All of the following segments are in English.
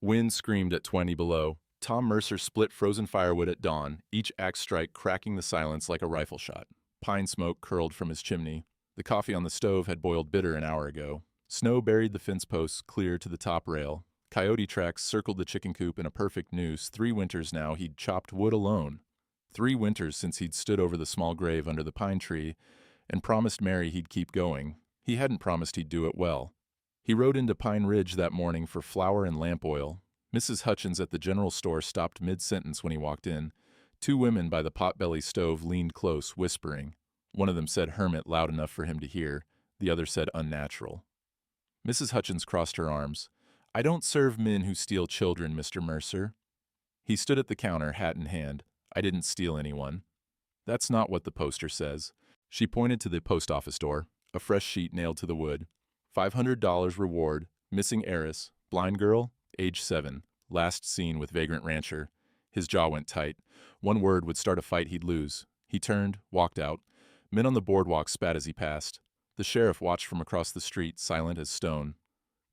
Wind screamed at 20 below. Tom Mercer split frozen firewood at dawn, each axe strike cracking the silence like a rifle shot. Pine smoke curled from his chimney. The coffee on the stove had boiled bitter an hour ago. Snow buried the fence posts clear to the top rail. Coyote tracks circled the chicken coop in a perfect noose. 3 winters now he'd chopped wood alone. 3 winters since he'd stood over the small grave under the pine tree and promised Mary he'd keep going. He hadn't promised he'd do it well. He rode into Pine Ridge that morning for flour and lamp oil. Mrs. Hutchins at the general store stopped mid-sentence when he walked in. 2 women by the potbelly stove leaned close, whispering. One of them said hermit loud enough for him to hear. The other said unnatural. Mrs. Hutchins crossed her arms. "I don't serve men who steal children, Mr. Mercer." He stood at the counter, hat in hand. "I didn't steal anyone." "That's not what the poster says." She pointed to the post office door, a fresh sheet nailed to the wood. $500 reward, missing heiress, blind girl, age 7, last seen with vagrant rancher. His jaw went tight. One word would start a fight he'd lose. He turned, walked out. Men on the boardwalk spat as he passed. The sheriff watched from across the street, silent as stone.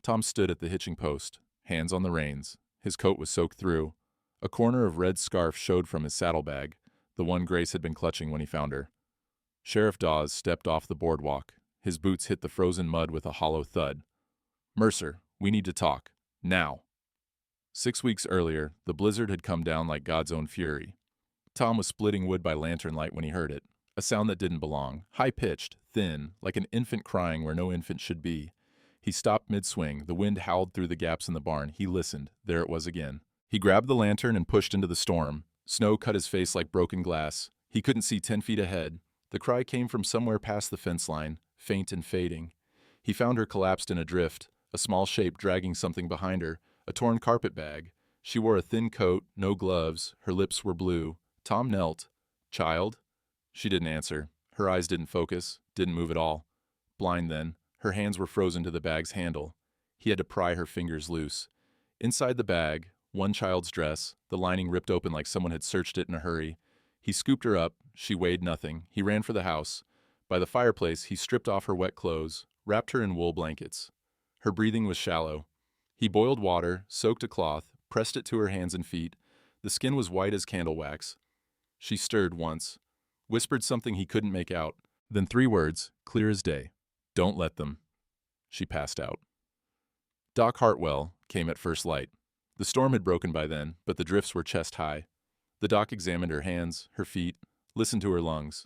Tom stood at the hitching post, hands on the reins. His coat was soaked through. A corner of red scarf showed from his saddlebag, the one Grace had been clutching when he found her. Sheriff Dawes stepped off the boardwalk. His boots hit the frozen mud with a hollow thud. "Mercer, we need to talk. Now." 6 weeks earlier, the blizzard had come down like God's own fury. Tom was splitting wood by lantern light when he heard it, a sound that didn't belong, high-pitched, thin, like an infant crying where no infant should be. He stopped mid-swing. The wind howled through the gaps in the barn. He listened. There it was again. He grabbed the lantern and pushed into the storm. Snow cut his face like broken glass. He couldn't see 10 feet ahead. The cry came from somewhere past the fence line, faint and fading. He found her collapsed in a drift, a small shape dragging something behind her, a torn carpet bag. She wore a thin coat, no gloves. Her lips were blue. Tom knelt. "Child?" She didn't answer. Her eyes didn't focus, didn't move at all. Blind then, her hands were frozen to the bag's handle. He had to pry her fingers loose. Inside the bag, one child's dress, the lining ripped open like someone had searched it in a hurry. He scooped her up. She weighed nothing. He ran for the house. By the fireplace, he stripped off her wet clothes, wrapped her in wool blankets. Her breathing was shallow. He boiled water, soaked a cloth, pressed it to her hands and feet. The skin was white as candle wax. She stirred once, whispered something he couldn't make out, then 3 words, clear as day. "Don't let them." She passed out. Doc Hartwell came at first light. The storm had broken by then, but the drifts were chest high. The doc examined her hands, her feet, listened to her lungs.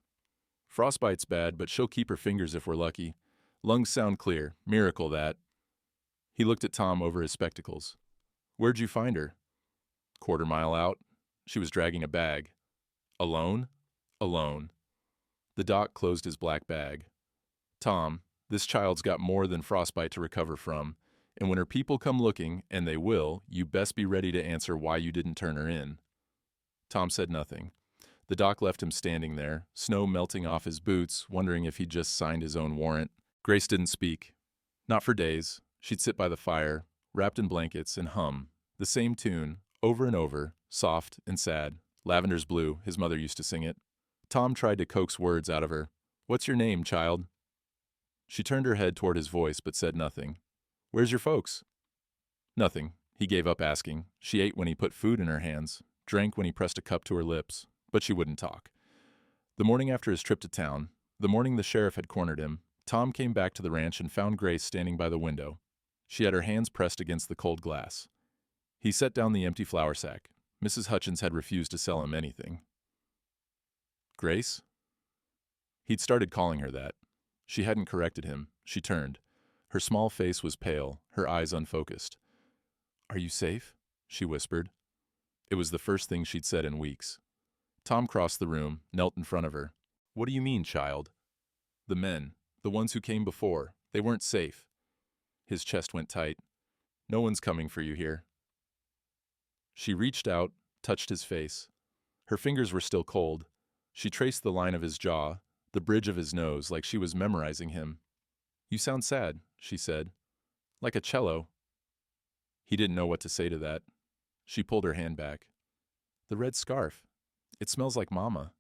"Frostbite's bad, but she'll keep her fingers if we're lucky. Lungs sound clear. Miracle, that." He looked at Tom over his spectacles. "Where'd you find her?" "Quarter-mile out. She was dragging a bag." "Alone?" "Alone." The doc closed his black bag. "Tom, this child's got more than frostbite to recover from, and when her people come looking, and they will, you best be ready to answer why you didn't turn her in." Tom said nothing. The doc left him standing there, snow melting off his boots, wondering if he'd just signed his own warrant. Grace didn't speak. Not for days. She'd sit by the fire, wrapped in blankets, and hum. The same tune, over and over, soft and sad. "Lavender's Blue," his mother used to sing it. Tom tried to coax words out of her. "What's your name, child?" She turned her head toward his voice, but said nothing. "Where's your folks?" "Nothing." He gave up asking. She ate when he put food in her hands, drank when he pressed a cup to her lips, but she wouldn't talk. The morning after his trip to town, the morning the sheriff had cornered him, Tom came back to the ranch and found Grace standing by the window. She had her hands pressed against the cold glass. He set down the empty flour sack. Mrs. Hutchins had refused to sell him anything. "Grace?" He'd started calling her that. She hadn't corrected him. She turned. Her small face was pale, her eyes unfocused. "Are you safe?" she whispered. It was the first thing she'd said in weeks. Tom crossed the room, knelt in front of her. "What do you mean, child?" "The men, the ones who came before, they weren't safe." His chest went tight. "No one's coming for you here." She reached out, touched his face. Her fingers were still cold. She traced the line of his jaw, the bridge of his nose, like she was memorizing him. "You sound sad," she said. "Like a cello." He didn't know what to say to that. She pulled her hand back. "The red scarf. It smells like Mama."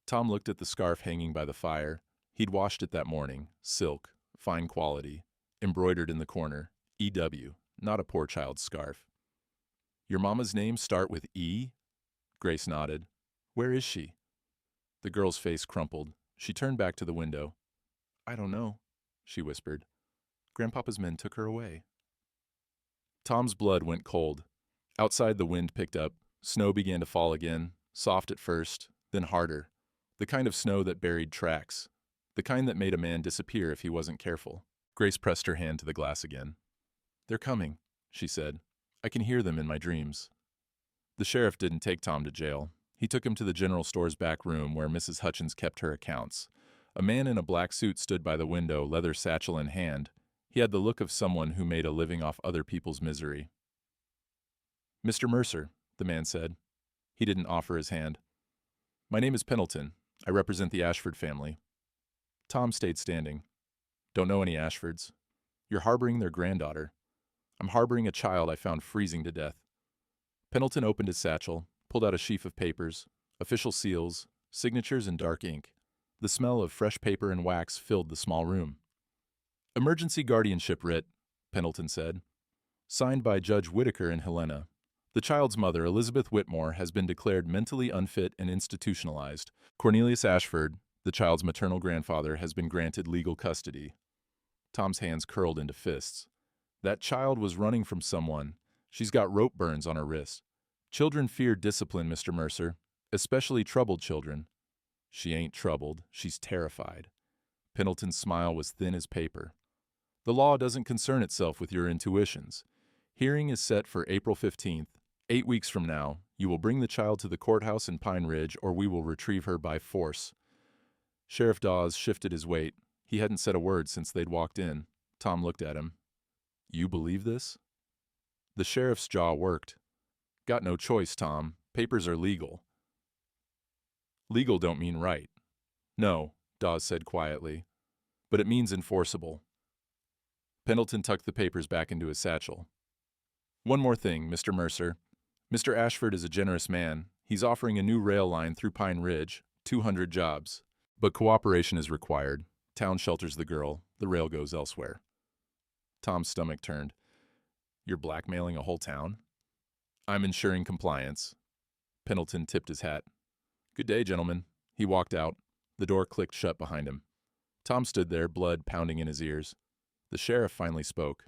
Tom looked at the scarf hanging by the fire. He'd washed it that morning. Silk, fine quality, embroidered in the corner. E.W., not a poor child's scarf. Your mama's name start with E? Grace nodded. Where is she? The girl's face crumpled. She turned back to the window. I don't know, she whispered. Grandpapa's men took her away. Tom's blood went cold. Outside, the wind picked up. Snow began to fall again, soft at first, then harder. The kind of snow that buried tracks. The kind that made a man disappear if he wasn't careful. Grace pressed her hand to the glass again. They're coming, she said. I can hear them in my dreams. The sheriff didn't take Tom to jail. He took him to the general store's back room where Mrs. Hutchins kept her accounts. A man in a black suit stood by the window, leather satchel in hand. He had the look of someone who made a living off other people's misery. Mr. Mercer, the man said. He didn't offer his hand. My name is Pendleton. I represent the Ashford family. Tom stayed standing. Don't know any Ashfords. You're harboring their granddaughter. I'm harboring a child I found freezing to death. Pendleton opened his satchel, pulled out a sheaf of papers, official seals, signatures in dark ink. The smell of fresh paper and wax filled the small room. Emergency guardianship writ, Pendleton said. Signed by Judge Whitaker and Helena. The child's mother, Elizabeth Whitmore, has been declared mentally unfit and institutionalized. Cornelius Ashford, the child's maternal grandfather, has been granted legal custody. Tom's hands curled into fists. That child was running from someone. She's got rope burns on her wrist. Children fear discipline, Mr. Mercer, especially troubled children. She ain't troubled. She's terrified. Pendleton's smile was thin as paper. The law doesn't concern itself with your intuitions. Hearing is set for April 15th. 8 weeks from now, you will bring the child to the courthouse in Pine Ridge, or we will retrieve her by force. Sheriff Dawes shifted his weight. He hadn't said a word since they'd walked in. Tom looked at him. You believe this? The sheriff's jaw worked. Got no choice, Tom. Papers are legal. Legal don't mean right. No, Dawes said quietly. But it means enforceable. Pendleton tucked the papers back into his satchel. One more thing, Mr. Mercer. Mr. Ashford is a generous man. He's offering a new rail line through Pine Ridge, 200 jobs. But cooperation is required. Town shelters the girl. The rail goes elsewhere. Tom's stomach turned. You're blackmailing a whole town? I'm ensuring compliance. Pendleton tipped his hat. Good day, gentlemen. He walked out. The door clicked shut behind him. Tom stood there, blood pounding in his ears. The sheriff finally spoke.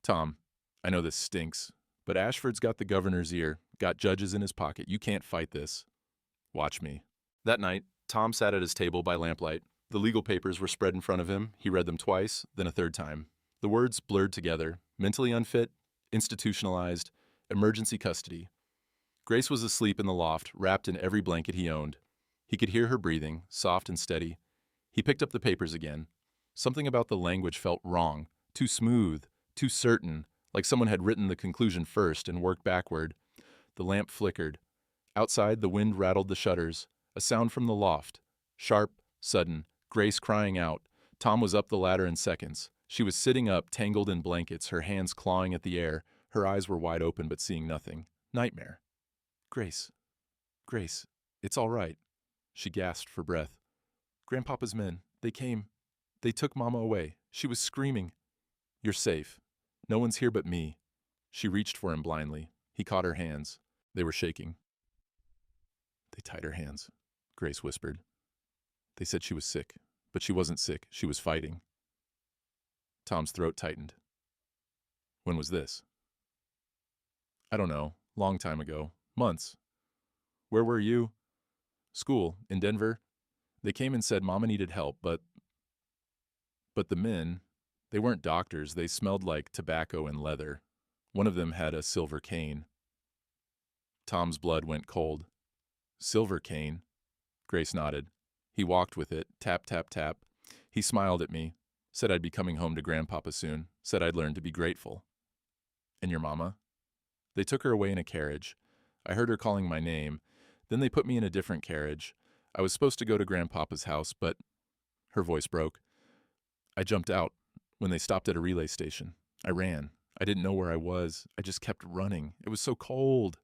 Tom, I know this stinks, but Ashford's got the governor's ear, got judges in his pocket. You can't fight this. Watch me. That night, Tom sat at his table by lamplight. The legal papers were spread in front of him. He read them twice, then a third time. The words blurred together. Mentally unfit, institutionalized, emergency custody. Grace was asleep in the loft, wrapped in every blanket he owned. He could hear her breathing, soft and steady. He picked up the papers again. Something about the language felt wrong, too smooth, too certain, like someone had written the conclusion first and worked backward. The lamp flickered. Outside, the wind rattled the shutters. A sound from the loft. Sharp, sudden, Grace crying out. Tom was up the ladder in seconds. She was sitting up, tangled in blankets, her hands clawing at the air. Her eyes were wide open but seeing nothing. Nightmare. Grace. Grace. It's all right. She gasped for breath. Grandpapa's men. They came. They took Mama away. She was screaming. You're safe. No one's here but me. She reached for him blindly. He caught her hands. They were shaking. They tied her hands, Grace whispered. They said she was sick, but she wasn't sick. She was fighting. Tom's throat tightened. When was this? I don't know. Long time ago. Months. Where were you? School, in Denver. They came and said Mama needed help, but the men, they weren't doctors. They smelled like tobacco and leather. One of them had a silver cane. Tom's blood went cold. Silver cane? Grace nodded. He walked with it, tap, tap, tap. He smiled at me, said I'd be coming home to Grandpapa soon, said I'd learn to be grateful. And your mama? They took her away in a carriage. I heard her calling my name. Then they put me in a different carriage. I was supposed to go to Grandpapa's house, but her voice broke. I jumped out when they stopped at a relay station. I ran. I didn't know where I was. I just kept running. It was so cold.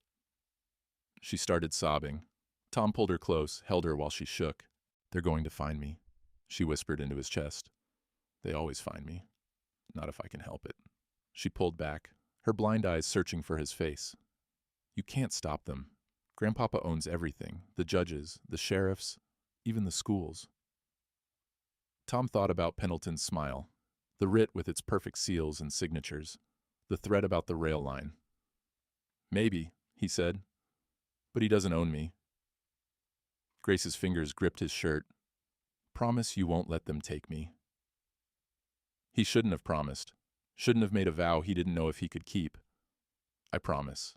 She started sobbing. Tom pulled her close, held her while she shook. They're going to find me, she whispered into his chest. They always find me. Not if I can help it. She pulled back, her blind eyes searching for his face. You can't stop them. Grandpapa owns everything, the judges, the sheriffs, even the schools. Tom thought about Pendleton's smile, the writ with its perfect seals and signatures, the thread about the rail line. Maybe, he said, but he doesn't own me. Grace's fingers gripped his shirt. Promise you won't let them take me. He shouldn't have promised. Shouldn't have made a vow he didn't know if he could keep. I promise.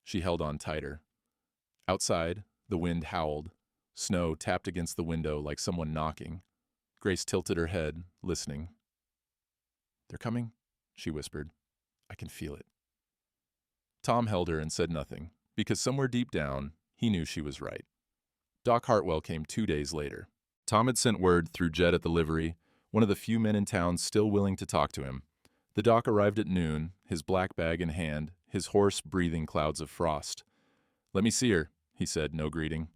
She held on tighter. Outside, the wind howled. Snow tapped against the window like someone knocking. Grace tilted her head, listening. They're coming, she whispered. I can feel it. Tom held her and said nothing, because somewhere deep down, he knew she was right. Doc Hartwell came 2 days later. Tom had sent word through Jed at the livery, one of the few men in town still willing to talk to him. The doc arrived at noon, his black bag in hand, his horse breathing clouds of frost. Let me see her, he said, no greeting.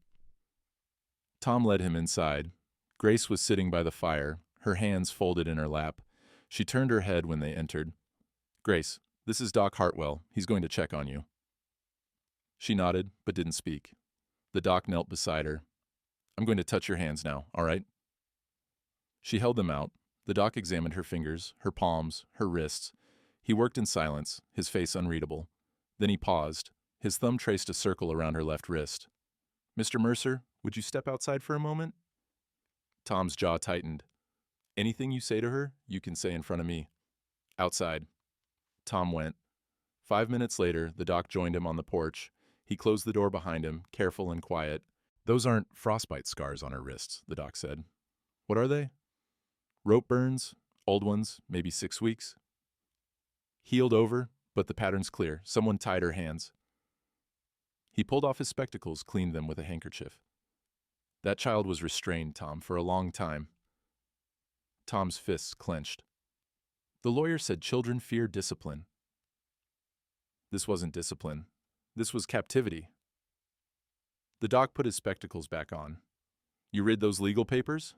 Tom led him inside. Grace was sitting by the fire, her hands folded in her lap. She turned her head when they entered. Grace, this is Doc Hartwell. He's going to check on you. She nodded, but didn't speak. The doc knelt beside her. I'm going to touch your hands now, all right? She held them out. The doc examined her fingers, her palms, her wrists. He worked in silence, his face unreadable. Then he paused. His thumb traced a circle around her left wrist. Mr. Mercer, would you step outside for a moment? Tom's jaw tightened. Anything you say to her, you can say in front of me. Outside. Tom went. 5 minutes later, the doc joined him on the porch. He closed the door behind him, careful and quiet. Those aren't frostbite scars on her wrists, the doc said. What are they? Rope burns, old ones, maybe 6 weeks. Healed over, but the pattern's clear. Someone tied her hands. He pulled off his spectacles, cleaned them with a handkerchief. That child was restrained, Tom, for a long time. Tom's fists clenched. The lawyer said children fear discipline. This wasn't discipline. This was captivity. The doc put his spectacles back on. You read those legal papers?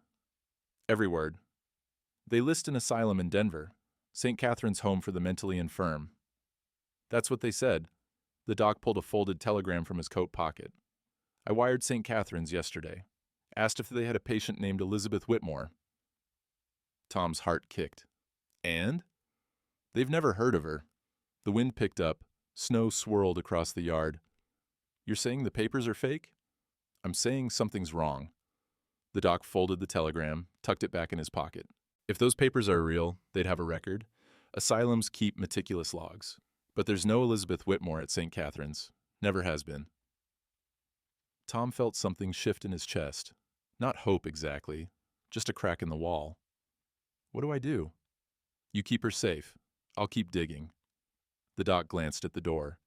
Every word. They list an asylum in Denver, St. Catherine's Home for the Mentally Infirm. That's what they said. The doc pulled a folded telegram from his coat pocket. I wired St. Catherine's yesterday. Asked if they had a patient named Elizabeth Whitmore. Tom's heart kicked. And? They've never heard of her. The wind picked up. Snow swirled across the yard. You're saying the papers are fake? I'm saying something's wrong. The doc folded the telegram, tucked it back in his pocket. If those papers are real, they'd have a record. Asylums keep meticulous logs. But there's no Elizabeth Whitmore at St. Catherine's. Never has been. Tom felt something shift in his chest. Not hope exactly, just a crack in the wall. What do I do? You keep her safe. I'll keep digging. The doc glanced at the door.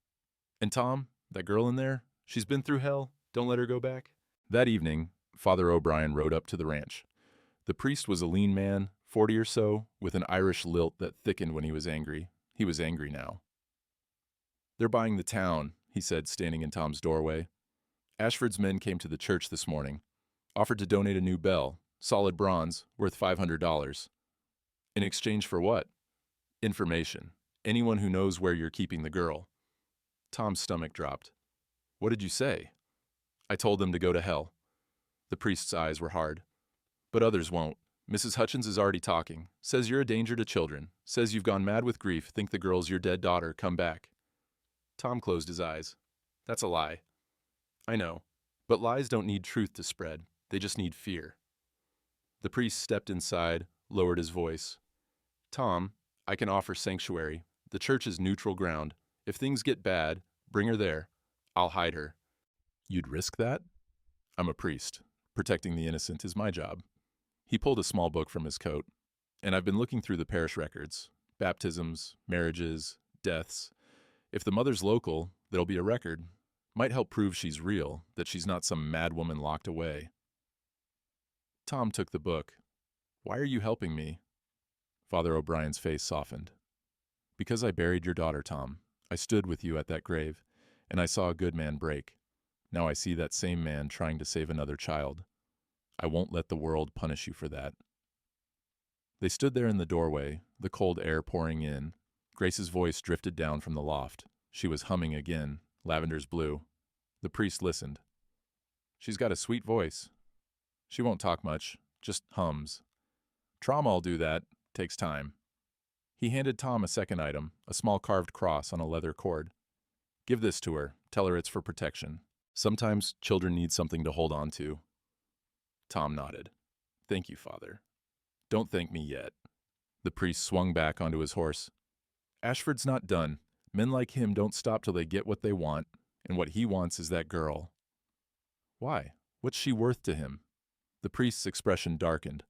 And Tom, that girl in there, she's been through hell. Don't let her go back. That evening, Father O'Brien rode up to the ranch. The priest was a lean man, 40 or so, with an Irish lilt that thickened when he was angry. He was angry now. They're buying the town, he said, standing in Tom's doorway. Ashford's men came to the church this morning, offered to donate a new bell, solid bronze, worth $500. In exchange for what? Information. Anyone who knows where you're keeping the girl. Tom's stomach dropped. What did you say? I told them to go to hell. The priest's eyes were hard. But others won't. Mrs. Hutchins is already talking. Says you're a danger to children. Says you've gone mad with grief, think the girl's your dead daughter, come back. Tom closed his eyes. That's a lie. I know. But lies don't need truth to spread. They just need fear. The priest stepped inside, lowered his voice. Tom, I can offer sanctuary. The church is neutral ground. If things get bad, bring her there. I'll hide her. You'd risk that? I'm a priest. Protecting the innocent is my job. He pulled a small book from his coat. And I've been looking through the parish records. Baptisms, marriages, deaths. If the mother's local, there'll be a record. Might help prove she's real, that she's not some mad woman locked away. Tom took the book. Why are you helping me? Father O'Brien's face softened. Because I buried your daughter, Tom. I stood with you at that grave, and I saw a good man break. Now I see that same man trying to save another child. I won't let the world punish you for that. They stood there in the doorway, the cold air pouring in. Grace's voice drifted down from the loft. She was humming again, Lavender's blue. The priest listened. She's got a sweet voice. She won't talk much, just hums. Tram'll do that. Takes time. He handed Tom a second item, a small carved cross on a leather cord. Give this to her. Tell her it's for protection. Sometimes children need something to hold on to. Tom nodded. Thank you, Father. Don't thank me yet. The priest swung back onto his horse. Ashford's not done. Men like him don't stop till they get what they want, and what he wants is that girl. Why? What's she worth to him? The priest's expression darkened.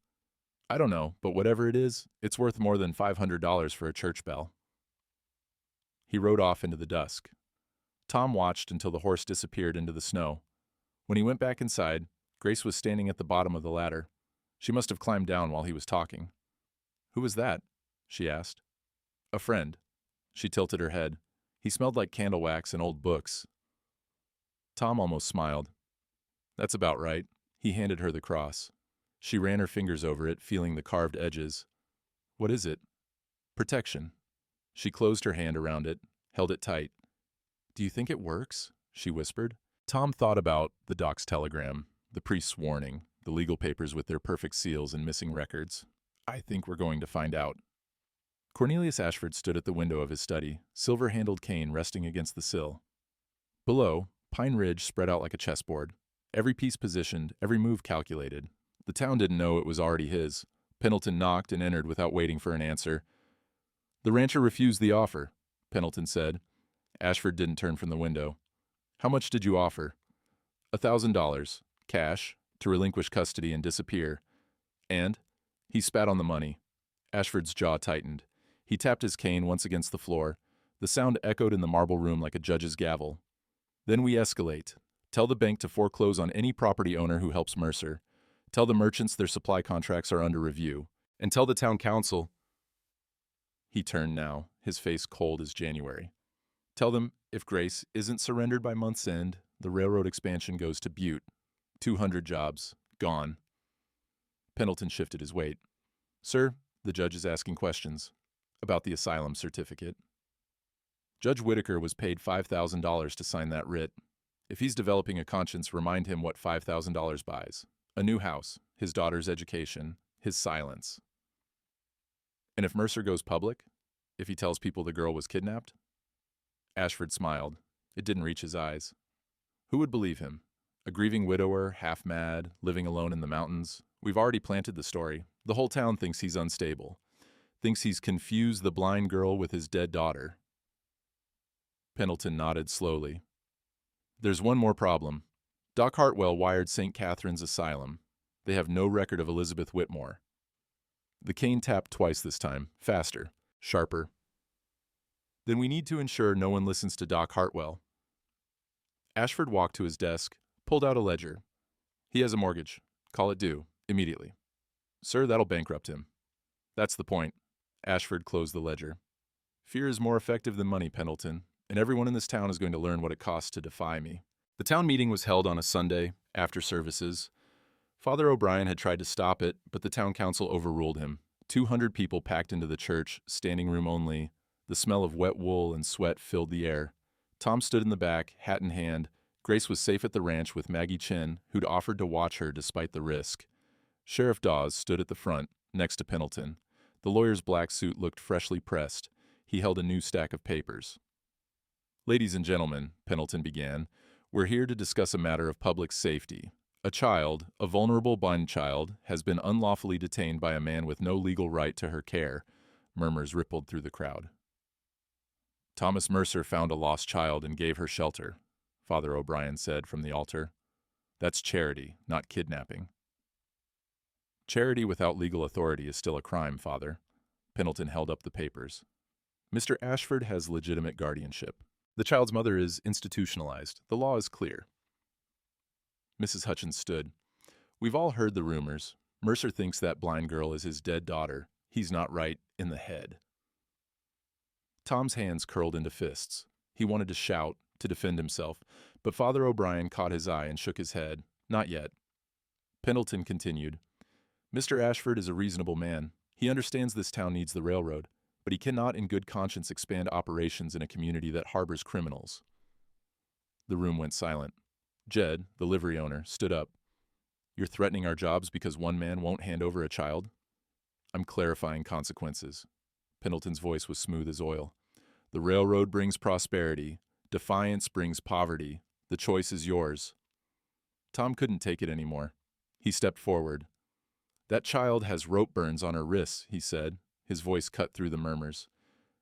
I don't know, but whatever it is, it's worth more than $500 for a church bell. He rode off into the dusk. Tom watched until the horse disappeared into the snow. When he went back inside, Grace was standing at the bottom of the ladder. She must have climbed down while he was talking. Who was that? She asked. A friend. She tilted her head. He smelled like candle wax and old books. Tom almost smiled. That's about right. He handed her the cross. She ran her fingers over it, feeling the carved edges. What is it? Protection. She closed her hand around it, held it tight. Do you think it works? She whispered. Tom thought about the doc's telegram, the priest's warning, the legal papers with their perfect seals and missing records. I think we're going to find out. Cornelius Ashford stood at the window of his study, silver-handled cane resting against the sill. Below, Pine Ridge spread out like a chessboard. Every piece positioned, every move calculated. The town didn't know it was already his. Pendleton knocked and entered without waiting for an answer. The rancher refused the offer, Pendleton said. Ashford didn't turn from the window. How much did you offer? $1,000, cash, to relinquish custody and disappear. And? He spat on the money. Ashford's jaw tightened. He tapped his cane once against the floor. The sound echoed in the marble room like a judge's gavel. Then we escalate. Tell the bank to foreclose on any property owner who helps Mercer. Tell the merchants their supply contracts are under review. And tell the town council. He turned now, his face cold as January. Tell them, if Grace isn't surrendered by month's end, the railroad expansion goes to Butte. 200 jobs. Gone. Pendleton shifted his weight. Sir, the judge is asking questions. About the asylum certificate. Judge Whitaker was paid $5,000 to sign that writ. If he's developing a conscience, remind him what $5,000 buys. A new house, his daughter's education, his silence. And if Mercer goes public? If he tells people the girl was kidnapped? Ashford smiled. It didn't reach his eyes. Who would believe him? A grieving widower, half-mad, living alone in the mountains. We've already planted the story. The whole town thinks he's unstable. Thinks he's confused the blind girl with his dead daughter. Pendleton nodded slowly. There's one more problem. Doc Hartwell wired St. Catherine's Asylum. They have no record of Elizabeth Whitmore. The cane tapped twice this time, faster, sharper. Then we need to ensure no one listens to Doc Hartwell. Ashford walked to his desk, pulled out a ledger. He has a mortgage. Call it due, immediately. Sir, that'll bankrupt him. That's the point. Ashford closed the ledger. Fear is more effective than money, Pendleton, and everyone in this town is going to learn what it costs to defy me. The town meeting was held on a Sunday, after services. Father O'Brien had tried to stop it, but the town council overruled him. 200 people packed into the church, standing room only. The smell of wet wool and sweat filled the air. Tom stood in the back, hat in hand. Grace was safe at the ranch with Maggie Chin, who'd offered to watch her despite the risk. Sheriff Dawes stood at the front, next to Pendleton. The lawyer's black suit looked freshly pressed. He held a new stack of papers. Ladies and gentlemen, Pendleton began, we're here to discuss a matter of public safety. A child, a vulnerable blind child, has been unlawfully detained by a man with no legal right to her care. Murmurs rippled through the crowd. Thomas Mercer found a lost child and gave her shelter, Father O'Brien said from the altar. That's charity, not kidnapping. Charity without legal authority is still a crime, Father. Pendleton held up the papers. Mr. Ashford has legitimate guardianship. The child's mother is institutionalized. The law is clear. Mrs. Hutchins stood. We've all heard the rumors. Mercer thinks that blind girl is his dead daughter. He's not right in the head. Tom's hands curled into fists. He wanted to shout, to defend himself, but Father O'Brien caught his eye and shook his head. Not yet. Pendleton continued. Mr. Ashford is a reasonable man. He understands this town needs the railroad, but he cannot in good conscience expand operations in a community that harbors criminals. The room went silent. Jed, the livery owner, stood up. You're threatening our jobs because one man won't hand over a child? I'm clarifying consequences. Pendleton's voice was smooth as oil. The railroad brings prosperity. Defiance brings poverty. The choice is yours. Tom couldn't take it anymore. He stepped forward. That child has rope burns on her wrists, he said, his voice cut through the murmurs.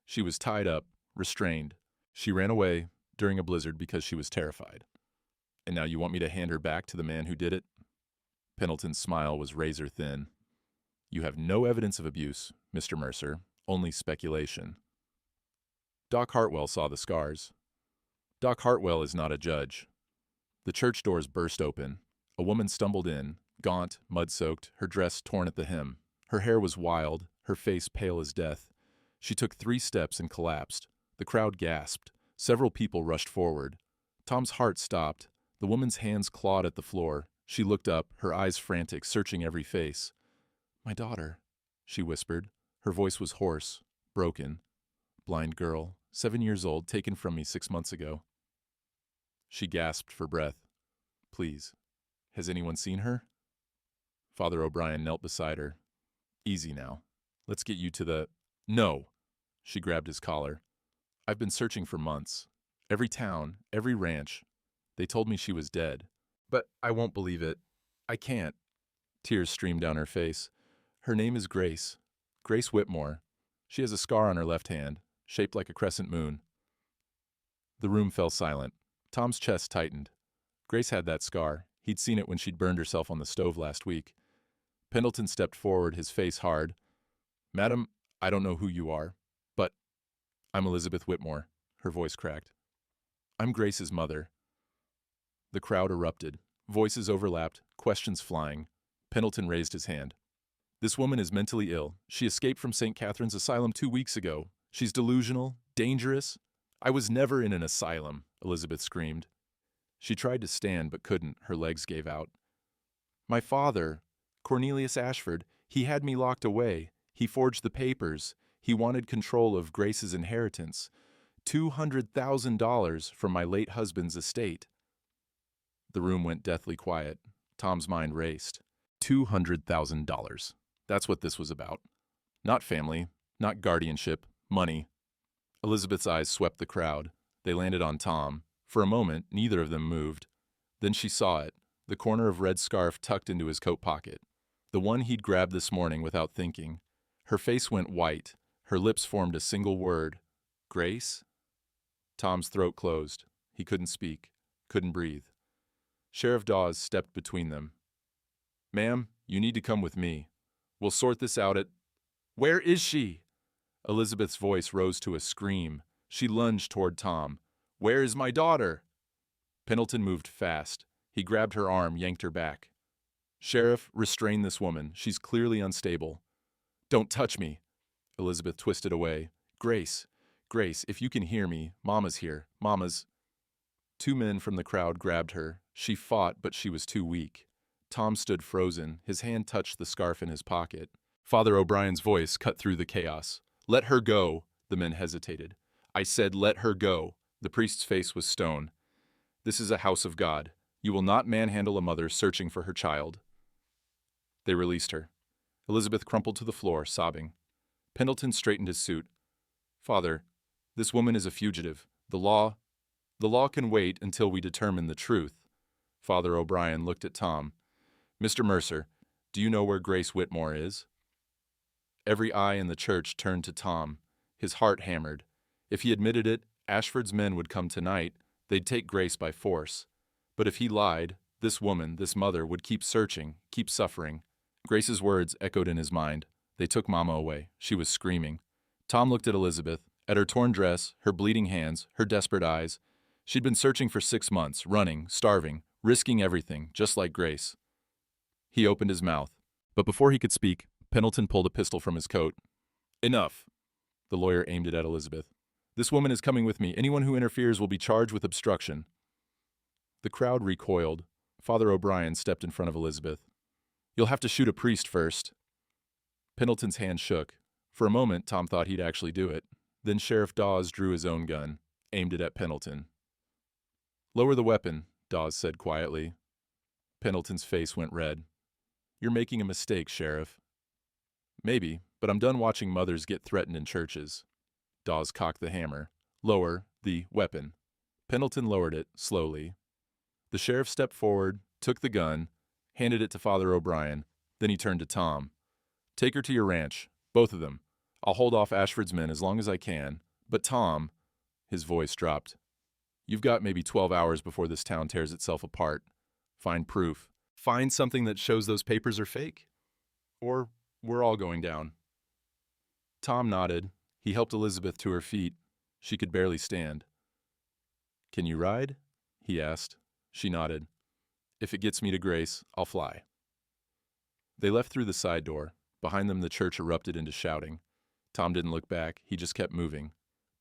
She was tied up, restrained. She ran away during a blizzard because she was terrified. And now you want me to hand her back to the man who did it? Pendleton's smile was razor thin. You have no evidence of abuse, Mr. Mercer, only speculation. Doc Hartwell saw the scars. Doc Hartwell is not a judge. The church doors burst open. A woman stumbled in, gaunt, mud-soaked, her dress torn at the hem. Her hair was wild, her face pale as death. She took 3 steps and collapsed. The crowd gasped. Several people rushed forward. Tom's heart stopped. The woman's hands clawed at the floor. She looked up, her eyes frantic, searching every face. My daughter, she whispered. Her voice was hoarse, broken. Blind girl, 7 years old, taken from me 6 months ago. She gasped for breath. Please, has anyone seen her? Father O'Brien knelt beside her. Easy now. Let's get you to the... No! She grabbed his collar. I've been searching for months. Every town, every ranch. They told me she was dead. But I won't believe it. I can't. Tears streamed down her face. Her name is Grace. Grace Whitmore. She has a scar on her left hand, shaped like a crescent moon. The room fell silent. Tom's chest tightened. Grace had that scar. He'd seen it when she'd burned herself on the stove last week. Pendleton stepped forward, his face hard. Madam, I don't know who you are, but I'm Elizabeth Whitmore. Her voice cracked. I'm Grace's mother. The crowd erupted. Voices overlapped, questions flying. Pendleton raised his hand. This woman is mentally ill. She escaped from St. Catherine's Asylum 2 weeks ago. She's delusional, dangerous. I was never in an asylum, Elizabeth screamed. She tried to stand but couldn't. Her legs gave out. My father, Cornelius Ashford, he had me locked away. He forged the papers. He wanted control of Grace's inheritance. $200,000 from my late husband's estate. The room went deathly quiet. Tom's mind raced. $200,000. That's what this was about. Not family, not guardianship, money. Elizabeth's eyes swept the crowd. They landed on Tom. For a moment, neither of them moved. Then she saw it, the corner of red scarf tucked into his coat pocket. The one he'd grabbed this morning without thinking. Her face went white. Her lips formed a single word. Grace? Tom's throat closed. He couldn't speak, couldn't breathe. Sheriff Dawes stepped between them. Ma'am, you need to come with me. We'll sort this out at... Where is she? Elizabeth's voice rose to a scream. She lunged toward Tom. Where is my daughter? Pendleton moved fast. He grabbed her arm, yanked her back. Sheriff, restrain this woman. She's clearly unstable. Don't touch me. Elizabeth twisted away. Grace, if you can hear me, Mama's here. Mama's... 2 men from the crowd grabbed her. She fought, but she was too weak. Tom stood frozen. His hand touched the scarf in his pocket. Father O'Brien's voice cut through the chaos. Let her go. The men hesitated. I said let her go. The priest's face was stone. This is a house of God. You will not manhandle a mother searching for her child. They released her. Elizabeth crumpled to the floor, sobbing. Pendleton straightened his suit. Father, this woman is a fugitive. The law can wait until we determine the truth. Father O'Brien looked at Tom. Mr. Mercer, do you know where Grace Whitmore is? Every eye in the church turned to Tom. His heart hammered. If he admitted it, Ashford's men would come tonight. They'd take Grace by force. But if he lied, this woman, this mother, would keep searching, keep suffering. Grace's words echoed in his mind. They took Mama away. She was screaming. Tom looked at Elizabeth, at her torn dress, her bleeding hands, her desperate eyes. She'd been searching for 6 months, running, starving, risking everything, just like Grace. He opened his mouth. But before he could speak, Pendleton pulled a pistol from his coat. Enough. The lawyer aimed it at Elizabeth. This woman is coming with me. Anyone who interferes will be charged with obstruction. The crowd recoiled. Father O'Brien stepped in front of Elizabeth. You'll have to shoot a priest first. Pendleton's hand shook. For a moment, Tom thought he'd actually do it. Then Sheriff Dawes drew his own gun, aimed it at Pendleton. Lower the weapon, Dawes said quietly. Pendleton's face went red. You're making a mistake, Sheriff. Maybe, but I'm done watching mothers get threatened in churches. Dawes cocked the hammer. Lower the weapon. Pendleton lowered it, slowly. The sheriff stepped forward, took the gun, handed it to Father O'Brien. Then he turned to Tom. Take her to your ranch, both of them. I'll hold off Ashford's men as long as I can. But Tom, his voice dropped. You've got maybe 12 hours before this town tears itself apart. Find proof. Find something that shows those papers are fake. Or we're all going down. Tom nodded. He helped Elizabeth to her feet. She could barely stand. Can you ride? He asked. She nodded. If it gets me to Grace, I'll fly. They left through the side door. Behind them, the church erupted into shouting. Tom didn't look back. He just kept moving.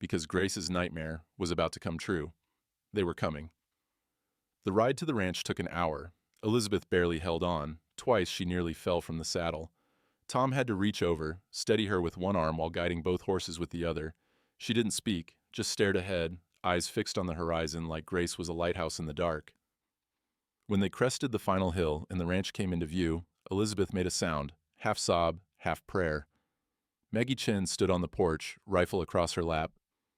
Because Grace's nightmare was about to come true. They were coming. The ride to the ranch took an hour. Elizabeth barely held on. Twice she nearly fell from the saddle. Tom had to reach over, steady her with one arm while guiding both horses with the other. She didn't speak, just stared ahead, eyes fixed on the horizon like Grace was a lighthouse in the dark. When they crested the final hill and the ranch came into view, Elizabeth made a sound, half sob, half prayer. Maggie Chin stood on the porch, rifle across her lap.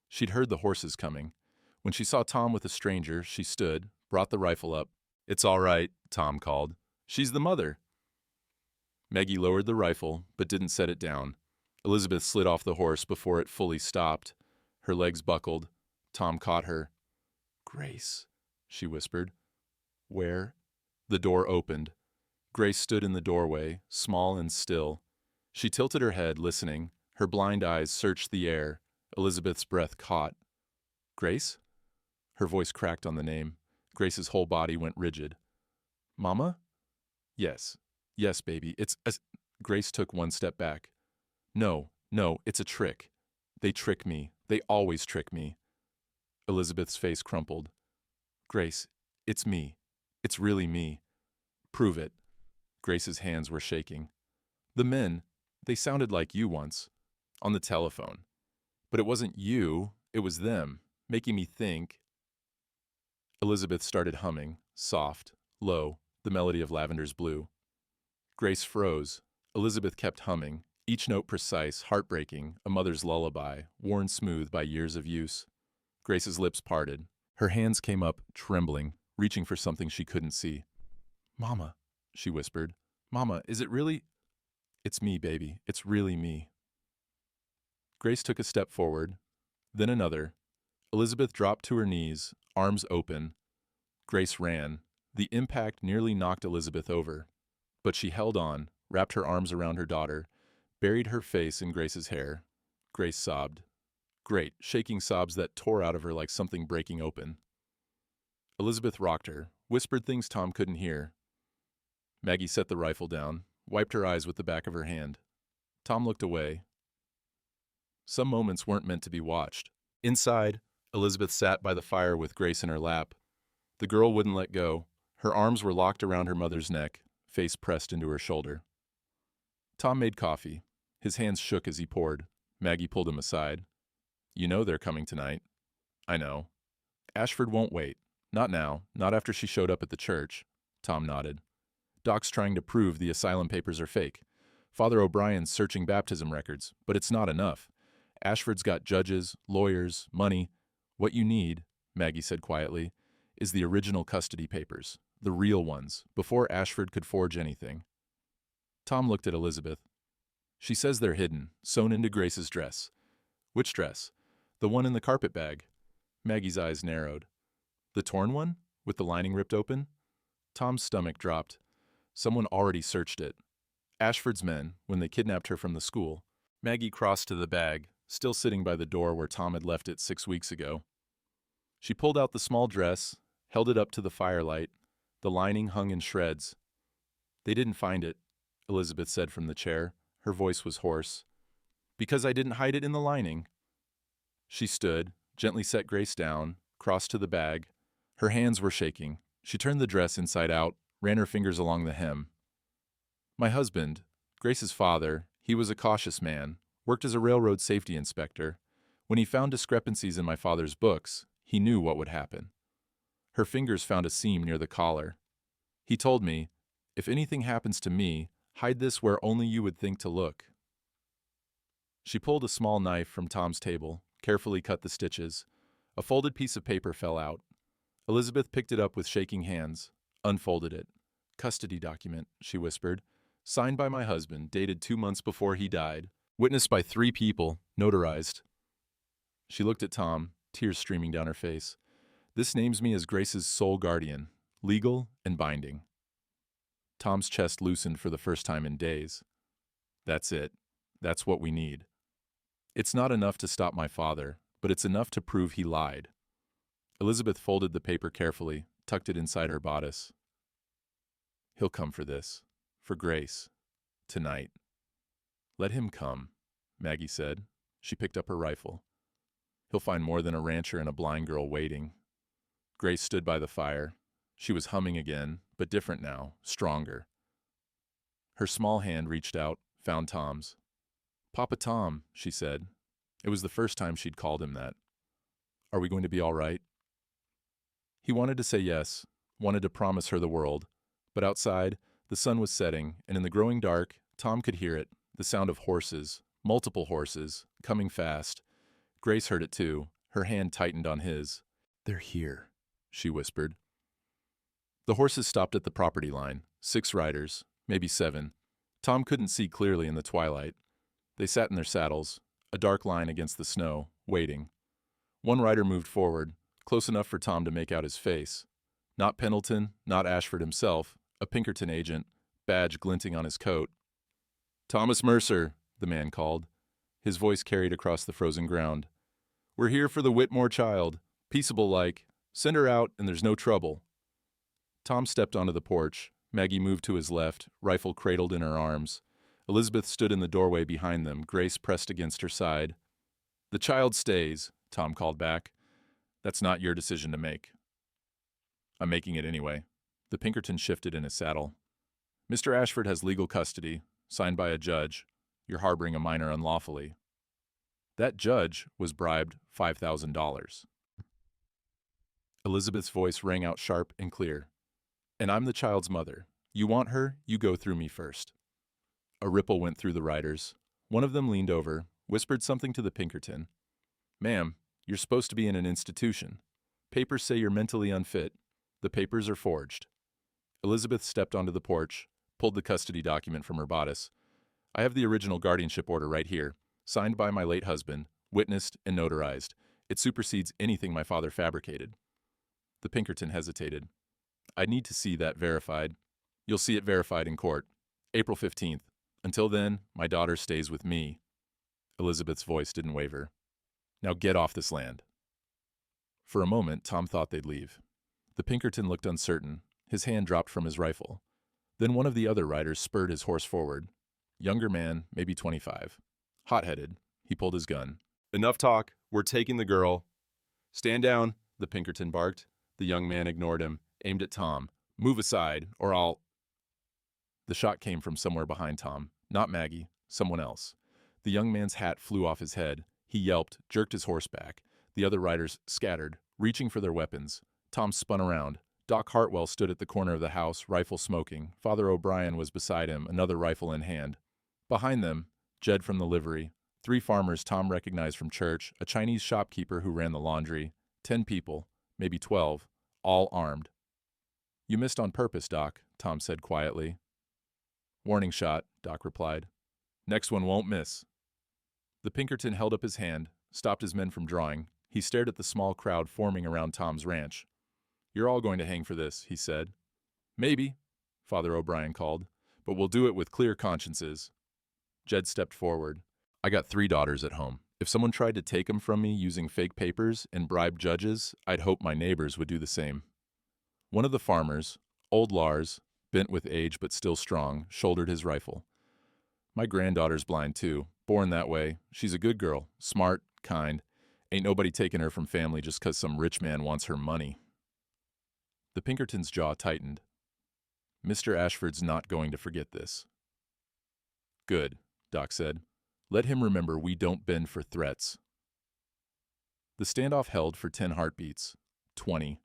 She'd heard the horses coming. When she saw Tom with a stranger, she stood, brought the rifle up. It's all right, Tom called. She's the mother. Maggie lowered the rifle, but didn't set it down. Elizabeth slid off the horse before it fully stopped. Her legs buckled. Tom caught her. Grace, she whispered. Where? The door opened. Grace stood in the doorway, small and still. She tilted her head, listening. Her blind eyes searched the air. Elizabeth's breath caught. Grace? Her voice cracked on the name. Grace's whole body went rigid. Mama? Yes. Yes, baby. Grace took one step back. No, it's a trick. They trick me. They always trick me. Elizabeth's face crumpled. Grace, it's me. It's really me. Prove it. Grace's hands were shaking. The men, they sounded like you once. On the telephone. But it wasn't you, it was them, making me think. Elizabeth started humming, soft, low, the melody of Lavender's Blue. Grace froze. Elizabeth kept humming, each note precise, heartbreaking, a mother's lullaby, worn smooth by years of use. Grace's lips parted. Her hands came up, trembling, reaching for something she couldn't see. Mama, she whispered. Mama, is it really? It's me, baby. It's really me. Grace took a step forward, then another. Elizabeth dropped to her knees, arms open. Grace ran. The impact nearly knocked Elizabeth over. But she held on, wrapped her arms around her daughter, buried her face in Grace's hair. Grace sobbed. Great, shaking sobs that tore out of her like something breaking open. Elizabeth rocked her, whispered things Tom couldn't hear. Maggie set the rifle down, wiped her eyes with the back of her hand. Tom looked away. Some moments weren't meant to be watched. Inside, Elizabeth sat by the fire with Grace in her lap. The girl wouldn't let go. Her arms were locked around her mother's neck, face pressed into her shoulder. Tom made coffee. His hands shook as he poured. Maggie pulled him aside. You know they're coming tonight. I know. Ashford won't wait. Not now, not after she showed up at the church. Tom nodded. Doc's trying to prove the asylum papers are fake. Father O'Brien's searching baptism records, but it's not enough. Ashford's got judges, lawyers, money. What you need, Maggie said quietly, is the original custody papers, the real ones, before Ashford could forge anything. Tom looked at Elizabeth. She says they're hidden, sewn into Grace's dress. Which dress? The one in the carpet bag. Maggie's eyes narrowed. The torn one, with the lining ripped open? Tom's stomach dropped. Someone already searched it. Ashford's men, when they kidnapped her from the school. Maggie crossed to the bag, still sitting by the door where Tom had left it 6 weeks ago. She pulled out the small dress, held it up to the firelight. The lining hung in shreds. They didn't find it, Elizabeth said from the chair. Her voice was hoarse. Because I didn't hide it in the lining. She stood, gently set Grace down, crossed to the bag. Her hands were shaking. She turned the dress inside out, ran her fingers along the hem. My husband, Grace's father, he was a cautious man, worked as a railroad safety inspector. When he found discrepancies in my father's books, he knew what would happen. Her fingers found a seam near the collar. He told me, "If anything happens to me, hide this where only you would think to look." She pulled a small knife from Tom's table, carefully cut the stitches. A folded piece of paper fell out. Elizabeth picked it up with shaking hands, unfolded it. "Custody document," she whispered. "Signed by my husband, dated 2 months before he died. Witnessed by 3 people, notarized." She looked at Tom, tears streaming down her face. "This names me as Grace's sole guardian, legal and binding." Tom's chest loosened for the first time in days. "That's it. That's what we need. It's not enough to stop my father, but it's enough to prove he lied." Elizabeth folded the paper carefully, tucked it inside her bodice. "He'll come for this. For Grace. Tonight." "Let him come," Maggie said. She picked up her rifle. "He'll find more than a rancher and a blind girl waiting." Grace stood by the fire. She was humming again, but different now, stronger. Her small hand reached out, found Tom's. "Papa Tom," she said. It was the first time she'd called him that. "Are we going to be all right?" He wanted to say yes, wanted to promise her the world, but outside, the sun was setting, and in the growing dark, Tom could hear it, the sound of horses, multiple horses, coming fast. Grace heard it too. Her hand tightened on his. "They're here," she whispered. The horses stopped at the property line, 6 riders, maybe 7. Tom couldn't see clearly in the twilight. They sat in their saddles, a dark line against the snow, waiting. One rider moved forward, close enough for Tom to make out his face. Not Pendleton, not Ashford himself, a Pinkerton agent, badge glinting on his coat. "Thomas Mercer," the man called. His voice carried across the frozen ground. "We're here for the Whitmore child. Peaceable like. Send her out and there's no trouble." Tom stepped onto the porch. Maggie moved to his left, rifle cradled in her arms. Elizabeth stood in the doorway behind them, Grace pressed against her side. "The child stays," Tom called back. "That's not your decision to make." "I'm making it anyway." The Pinkerton shifted in his saddle. "Mr. Ashford has legal custody, signed by a judge. You're harboring a minor unlawfully." That judge was bribed $5,000. Elizabeth's voice rang out sharp and clear. "And I'm the child's mother. You want her, you go through me first." A ripple went through the riders. One of them leaned over, whispered something to the Pinkerton. "Ma'am, you're supposed to be in an institution. Papers say you're mentally unfit. The papers are forged." Elizabeth stepped onto the porch, pulled the custody document from her bodice. "I have the original guardianship order right here, signed by my late husband, witnessed and notarized. It supersedes anything my father fabricated." The Pinkerton hesitated. "I need to see that verified." "You'll see it verified in court. April 15th. Until then, my daughter stays with me." Elizabeth's voice didn't waver. "Now get off this land." For a moment, Tom thought they'd leave. The Pinkerton looked uncertain. His hand dropped from his rifle. Then one of the other riders spurred his horse forward. Younger man, maybe 25. Hot-headed, he pulled his gun. "Enough talk. We're taking the girl." "Stand down," the Pinkerton barked. The young man ignored him, aimed at Tom. "Move aside, or I'll—" The shot came from somewhere behind Tom. Not Maggie, someone else. The young man's hat flew off his head. He yelped, jerked his horse back. The other riders scattered, reaching for their weapons. Tom spun around. Doc Hartwell stood at the corner of the house, rifle smoking. Father O'Brien was beside him, another rifle in hand. Behind them, Jed from the livery. 3 farmers Tom recognized from church, a Chinese shopkeeper who ran the laundry. 10 people, maybe 12, all armed. "You missed on purpose, Doc," Tom said quietly. "Warning shot," Doc replied. "Next one won't miss." The Pinkerton held up his hand, stopped his men from drawing. He stared at the small crowd forming around Tom's ranch. "You're all going to hang for this," he said. "Maybe," Father O'Brien called, "but we'll do it with clear consciences." Jed stepped forward. "I got 3 daughters at home. If someone tried to take them from me using fake papers and bribe judges, I'd hope my neighbors would do the same." One of the farmers, old Lars, bent with age but still strong, shouldered his rifle. "My granddaughter's blind too, born that way. She's a good girl, smart, kind. Ain't nobody taking her from family just 'cause some rich man wants her money." The Pinkerton's jaw tightened. "Mr. Ashford's not going to forget this." "Good," Doc said. "Let him remember we don't bend for threats." The standoff held for 10 heartbeats. 20.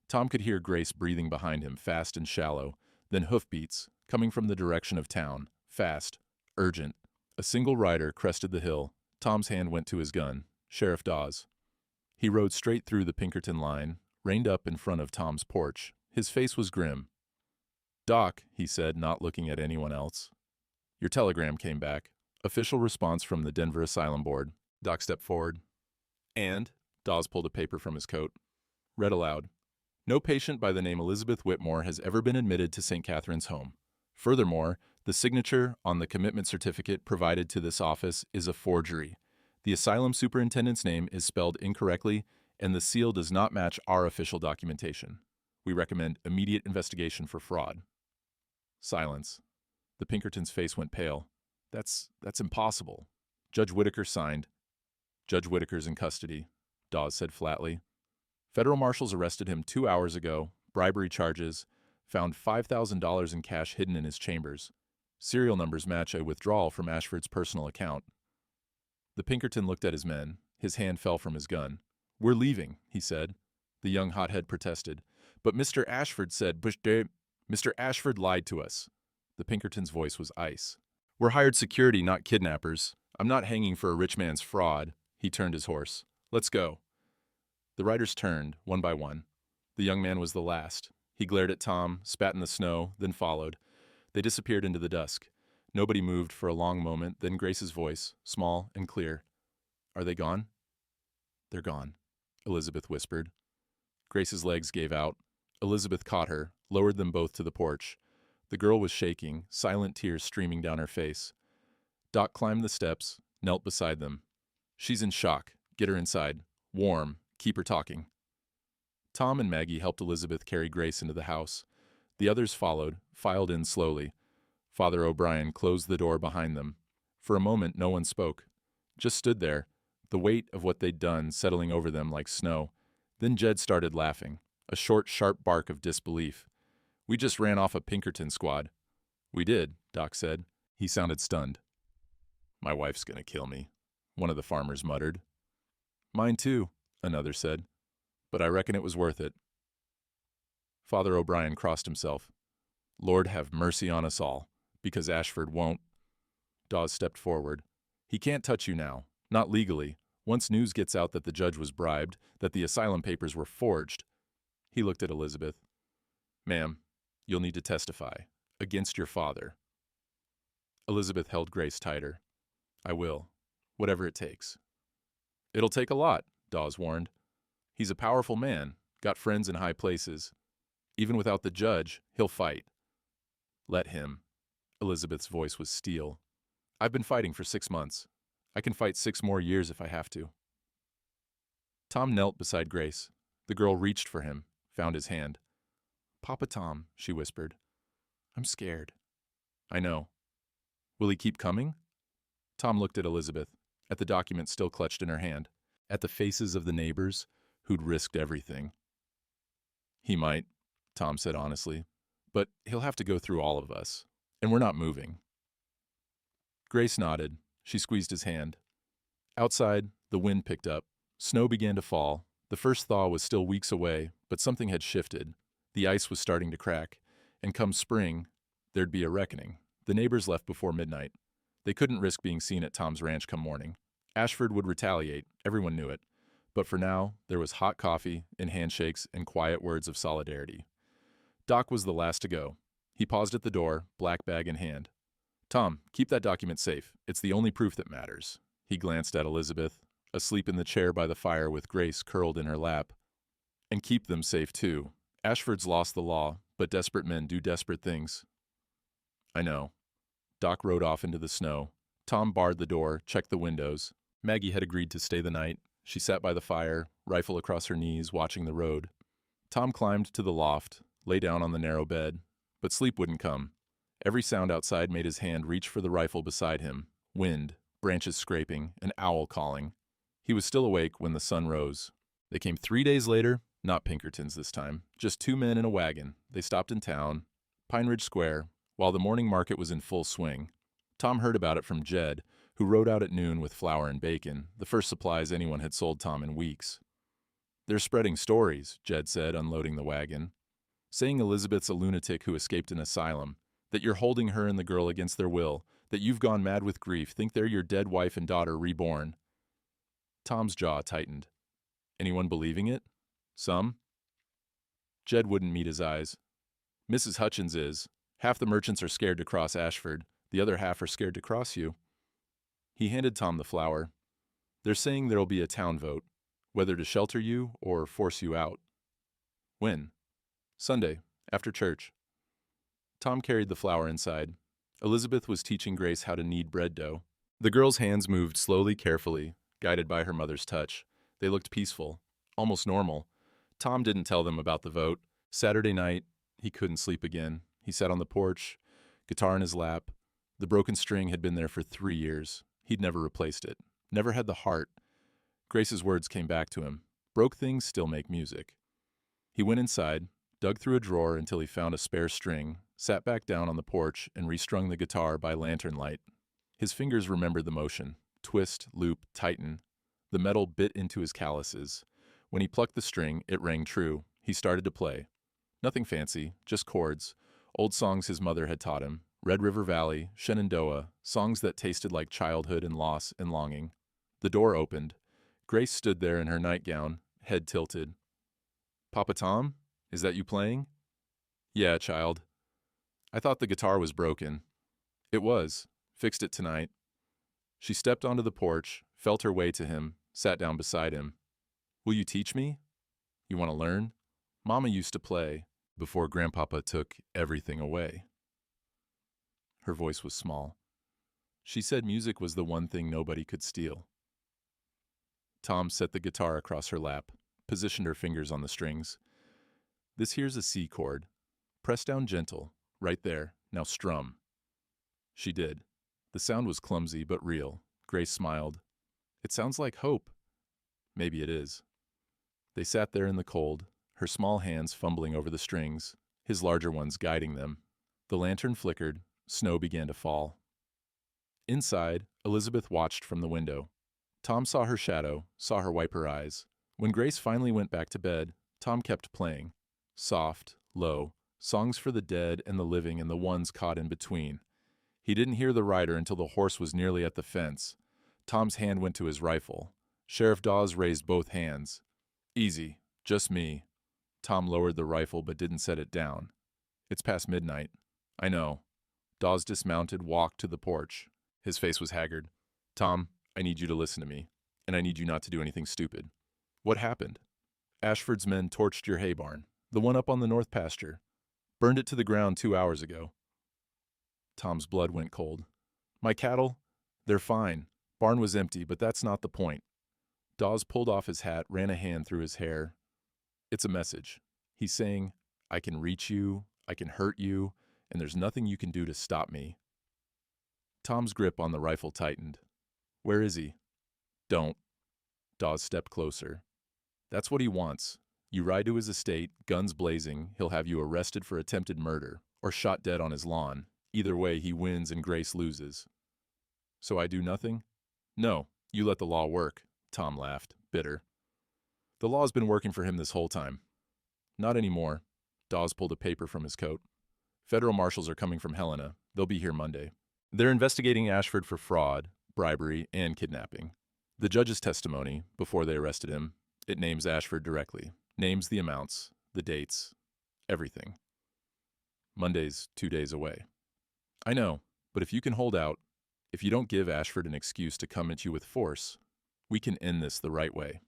Tom could hear Grace breathing behind him, fast and shallow, then hoofbeats, coming from the direction of town, fast, urgent. A single rider crested the hill. Tom's hand went to his gun, Sheriff Dawes. He rode straight through the Pinkerton line, reined up in front of Tom's porch. His face was grim. "Doc," he said, not looking at anyone else. "Your telegram came back. Official response from the Denver Asylum Board." Doc stepped forward. "And?" Dawes pulled a paper from his coat. Read aloud. "No patient by the name Elizabeth Whitmore has ever been admitted to St. Catherine's home. Furthermore, the signature on the commitment certificate provided to this office is a forgery. The asylum superintendent's name is spelled incorrectly, and the seal does not match our official documentation. We recommend immediate investigation for fraud." Silence. The Pinkerton's face went pale. That's impossible." Judge Whitaker signed. "Judge Whitaker's in custody," Dawes said flatly. "Federal marshals arrested him 2 hours ago, bribery charges, found $5,000 in cash hidden in his chambers. Serial numbers match a withdrawal from Ashford's personal account." The Pinkerton looked at his men. His hand fell from his gun. "We're leaving," he said. The young hothead protested. "But Mr. Ashford said, Mr. Ashford lied to us." The Pinkerton's voice was ice. "We're hired security, not kidnappers. I'm not hanging for a rich man's fraud." He turned his horse. "Let's go." The riders turned, one by one. The young man was the last. He glared at Tom, spat in the snow, then followed. They disappeared into the dusk. Nobody moved for a long moment, then Grace's voice, small and clear. "Are they gone?" "They're gone," Elizabeth whispered. Grace's legs gave out. Elizabeth caught her, lowered them both to the porch. The girl was shaking, silent tears streaming down her face. Doc climbed the steps, knelt beside them. "She's in shock. Get her inside. Warm. Keep her talking." Tom and Maggie helped Elizabeth carry Grace into the house. The others followed, filed in slowly. Father O'Brien closed the door behind them. For a moment, no one spoke. Just stood there, the weight of what they'd done settling over them like snow. Then Jed started laughing, a short, sharp bark of disbelief. "We just ran off a Pinkerton squad." "We did," Doc said. He sounded stunned. "My wife's gonna kill me," one of the farmers muttered. "Mine too," another said. "But I reckon it was worth it." Father O'Brien crossed himself. "Lord have mercy on us all, because Ashford won't." Dawes stepped forward. "He can't touch you now, not legally. Once news gets out that the judge was bribed, that the asylum papers were forged." He looked at Elizabeth. "Ma'am, you'll need to testify. Against your father." Elizabeth held Grace tighter. "I will. Whatever it takes." "It'll take a lot," Dawes warned. "He's a powerful man, got friends in high places. Even without the judge, he'll fight." "Let him." Elizabeth's voice was steel. "I've been fighting for 6 months. I can fight 6 more years if I have to." Tom knelt beside Grace. The girl reached for him, found his hand. "Papa Tom," she whispered. "I'm scared." "I know. Will he keep coming?" Tom looked at Elizabeth, at the document still clutched in her hand, at the faces of the neighbors who'd risked everything. "He might," Tom said honestly, "but he'll have to go through all of us, and we're not moving." Grace nodded. She squeezed his hand. Outside, the wind picked up. Snow began to fall. The first thaw was still weeks away, but something had shifted. The ice was starting to crack, and come spring, there'd be a reckoning. The neighbors left before midnight. They couldn't risk being seen at Tom's ranch come morning. Ashford would retaliate, everyone knew it. But for now, there was hot coffee and handshakes and quiet words of solidarity. Doc was the last to go. He paused at the door, black bag in hand. "Tom, keep that document safe. It's the only proof that matters." He glanced at Elizabeth, asleep in the chair by the fire with Grace curled in her lap. "And keep them safe, too. Ashford's lost the law, but desperate men do desperate things." "I know." Doc rode off into the snow. Tom barred the door, checked the windows. Maggie had agreed to stay the night. She sat by the fire, rifle across her knees, watching the road. Tom climbed to the loft, lay down on the narrow bed, but sleep wouldn't come. Every sound outside made his hand reach for the rifle beside him. Wind, branches scraping, an owl calling. He was still awake when the sun rose. They came 3 days later, not Pinkertons this time, just 2 men in a wagon. They stopped in town, Pine Ridge Square, while the morning market was in full swing. Tom heard about it from Jed, who rode out at noon with flour and bacon, the first supplies anyone had sold Tom in weeks. They're spreading stories, Jed said, unloading the wagon. Saying Elizabeth's a lunatic who escaped an asylum, that you're holding her and the girl against their will, that you've gone mad with grief, think they're your dead wife and daughter reborn. Tom's jaw tightened. Anyone believing it? Some? Jed wouldn't meet his eyes. Mrs. Hutchins is. Half the merchants are scared to cross Ashford. The other half are scared to cross you. He handed Tom the flower. They're saying there'll be a town vote, whether to shelter you or force you out. When? Sunday, after church. Tom carried the flower inside. Elizabeth was teaching Grace how to knead bread dough. The girl's hands moved slowly, carefully, guided by her mother's touch. They looked peaceful, almost normal. Tom didn't tell them about the vote. Saturday night, he couldn't sleep again. He sat on the porch, guitar in his lap. The broken string had been there for 3 years. He'd never replaced it. Never had the heart. Grace's words came back to him. Broke things still make music. He went inside, dug through a drawer until he found a spare string, sat back down on the porch and restrung the guitar by lantern light. His fingers remembered the motion. Twist, loop, tighten. The metal bit into his calluses. When he plucked the string, it rang true. He started to play. Nothing fancy, just chords. Old songs his mother had taught him. Red River Valley, Shenandoah, songs that tasted like childhood and loss and longing. The door opened. Grace stood there in her nightgown, head tilted. Papa Tom, is that you playing? Yeah, child. I thought the guitar was broken. It was. Fixed it tonight. She stepped onto the porch, felt her way to him, sat down beside him. Will you teach me? You want to learn? Mama used to play before Grandpapa took everything away. Her voice was small. She said music was the one thing nobody could steal. Tom set the guitar across her lap, positioned her fingers on the strings. This here's a C chord. Press down gentle, right there. Now strum. She did. The sound was clumsy but real. Grace smiled. It sounds like hope. Maybe it is. They sat there in the cold, her small hands fumbling over the strings, his larger ones guiding them. The lantern flickered. Snow began to fall. Inside, Elizabeth watched from the window. Tom saw her shadow, saw her wipe her eyes. When Grace finally went back to bed, Tom kept playing. Soft, low, songs for the dead and the living and the ones caught in between. He didn't hear the rider until the horse was nearly at the fence. Tom's hand went to his rifle. Sheriff Dawes raised both hands. Easy, just me. Tom lowered the rifle but didn't set it down. It's past midnight. I know. Dawes dismounted, walked to the porch. His face was haggard. Tom, I need you to listen to me, and I need you not to do anything stupid. What happened? Ashford's men torched your hay barn, the one up on the north pasture. Burned it to the ground 2 hours ago. Tom's blood went cold. My cattle? They're fine. Barn was empty, but that's not the point. Dawes pulled off his hat, ran a hand through his hair. It's a message. He's saying, I can reach you, I can hurt you, and there's nothing you can do to stop me. Tom's grip on the rifle tightened. Where is he? Don't. Dawes stepped closer. That's what he wants. You ride to his estate, guns blazing, he'll have you arrested for attempted murder, or shot dead on his lawn. Either way, he wins and Grace loses. So I do nothing? No, you let the law work. Tom laughed, bitter. The law's been working for him this whole time. Not anymore. Dawes pulled a paper from his coat. Federal marshals are coming from Helena. They'll be here Monday. They're investigating Ashford for fraud, bribery, and kidnapping. The judge's testimony, before they arrested him, it names Ashford directly. Names the amounts, the dates, everything. Monday's 2 days away. I know, but if you can hold out, if you don't give Ashford an excuse to come at you with force, we can end this the right way.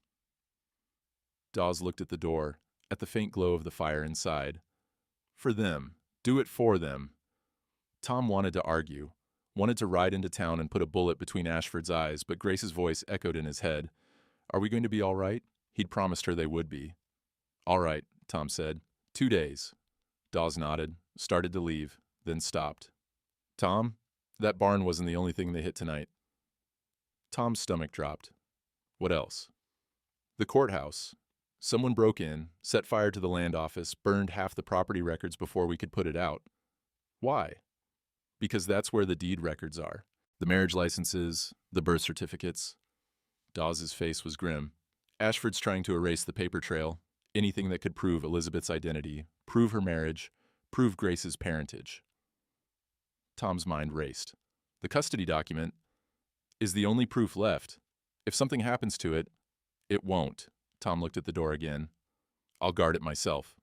Dawes looked at the door, at the faint glow of the fire inside. For them. Do it for them. Tom wanted to argue, wanted to ride into town and put a bullet between Ashford's eyes, but Grace's voice echoed in his head. Are we going to be all right? He'd promised her they would be. All right, Tom said. 2 days. Dawes nodded, started to leave, then stopped. Tom, that barn wasn't the only thing they hit tonight. Tom's stomach dropped. What else? The courthouse. Someone broke in, set fire to the land office, burned half the property records before we could put it out. Why? Because that's where the deed records are. The marriage licenses, the birth certificates. Dawes's face was grim. Ashford's trying to erase the paper trail, anything that could prove Elizabeth's identity, prove her marriage, prove Grace's parentage. Tom's mind raced. The custody document is the only proof left. If something happens to it, it won't. Tom looked at the door again. I'll guard it myself.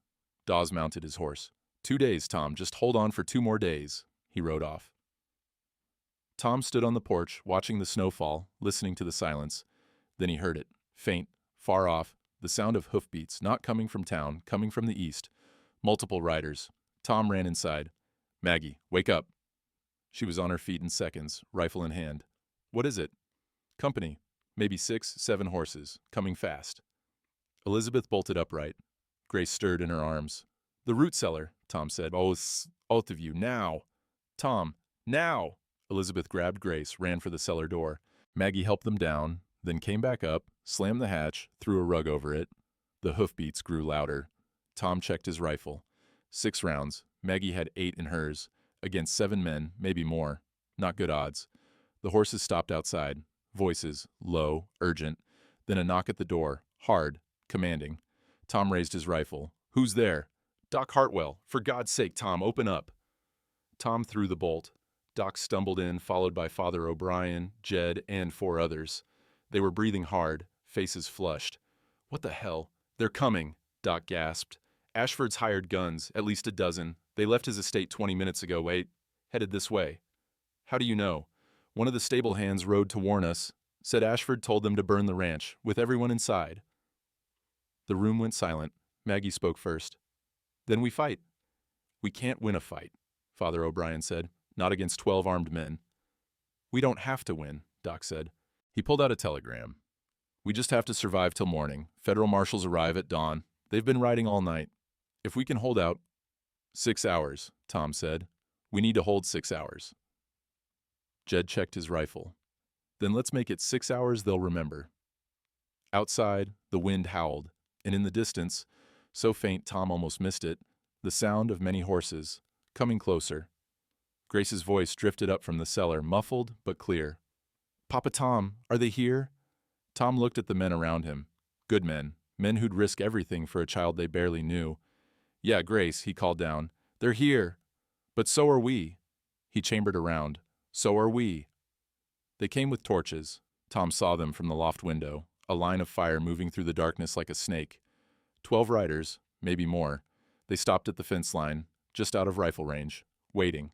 Dawes mounted his horse. 2 days, Tom. Just hold on for 2 more days. He rode off. Tom stood on the porch, watching the snow fall, listening to the silence. Then he heard it, faint, far off, the sound of hoofbeats, not coming from town, coming from the east. Multiple riders. Tom ran inside. Maggie, wake up. She was on her feet in seconds, rifle in hand. What is it? Company. Maybe 6, 7 horses, coming fast. Elizabeth bolted upright. Grace stirred in her arms. The root cellar, Tom said. Oh, both of you, now. Tom, now. Elizabeth grabbed Grace, ran for the cellar door. Maggie helped them down, then came back up, slammed the hatch, threw a rug over it. The hoofbeats grew louder. Tom checked his rifle. 6 rounds. Maggie had 8 in hers. Against 7 men, maybe more. Not good odds. The horses stopped outside. Voices, low, urgent. Then a knock at the door, hard, commanding. Tom raised his rifle. Who's there? Doc Hartwell. For God's sake, Tom, open up. Tom threw the bolt. Doc stumbled in, followed by Father O'Brien, Jed, and 4 others. They were breathing hard, faces flushed. What the hell? They're coming, Doc gasped. Ashford's hired guns, at least a dozen. They left his estate 20 minutes ago, headed this way. How do you know? One of the stable hands rode to warn us, said Ashford told them to burn the ranch, with everyone inside. The room went silent. Maggie spoke first. Then we fight. We can't win a fight, Father O'Brien said, not against 12 armed men. We don't have to win, Doc said. He pulled out a telegram. We just have to survive till morning. Federal marshals arrive at dawn. They've been riding all night. If we can hold out 6 hours, Tom said. We need to hold 6 hours. Jed checked his rifle. Then let's make it 6 hours they'll remember. Outside, the wind howled, and in the distance, so faint Tom almost missed it, the sound of many horses, coming closer. Grace's voice drifted up from the cellar, muffled but clear. Papa Tom, are they here? Tom looked at the men around him. Good men, men who'd risk everything for a child they barely knew. Yeah, Grace, he called down. They're here. But so are we. He chambered around. So are we. They came with torches. Tom saw them from the loft window, a line of fire moving through the darkness like a snake. 12 riders, maybe more. They stopped at the fence line, just out of rifle range, waiting.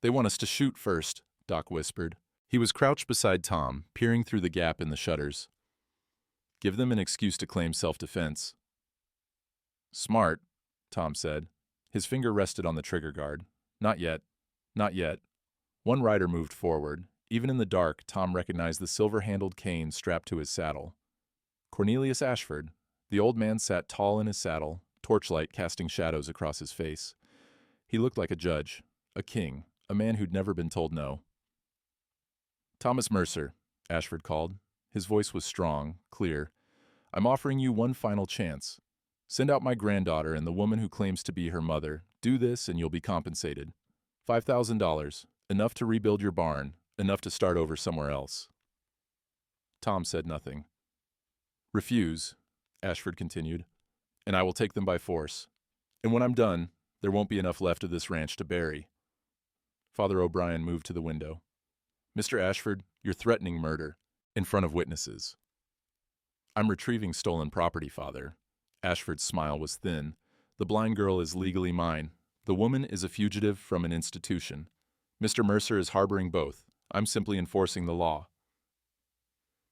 They want us to shoot first, Doc whispered. He was crouched beside Tom, peering through the gap in the shutters. Give them an excuse to claim self-defense. Smart, Tom said. His finger rested on the trigger guard. Not yet. Not yet. One rider moved forward. Even in the dark, Tom recognized the silver-handled cane strapped to his saddle. Cornelius Ashford. The old man sat tall in his saddle, torchlight casting shadows across his face. He looked like a judge, a king, a man who'd never been told no. Thomas Mercer, Ashford called. His voice was strong, clear. I'm offering you one final chance. Send out my granddaughter and the woman who claims to be her mother. Do this and you'll be compensated. $5,000. Enough to rebuild your barn, enough to start over somewhere else. Tom said nothing. Refuse, Ashford continued, and I will take them by force. And when I'm done, there won't be enough left of this ranch to bury. Father O'Brien moved to the window. Mr. Ashford, you're threatening murder, in front of witnesses. I'm retrieving stolen property, Father. Ashford's smile was thin. The blind girl is legally mine. The woman is a fugitive from an institution. Mr. Mercer is harboring both. I'm simply enforcing the law.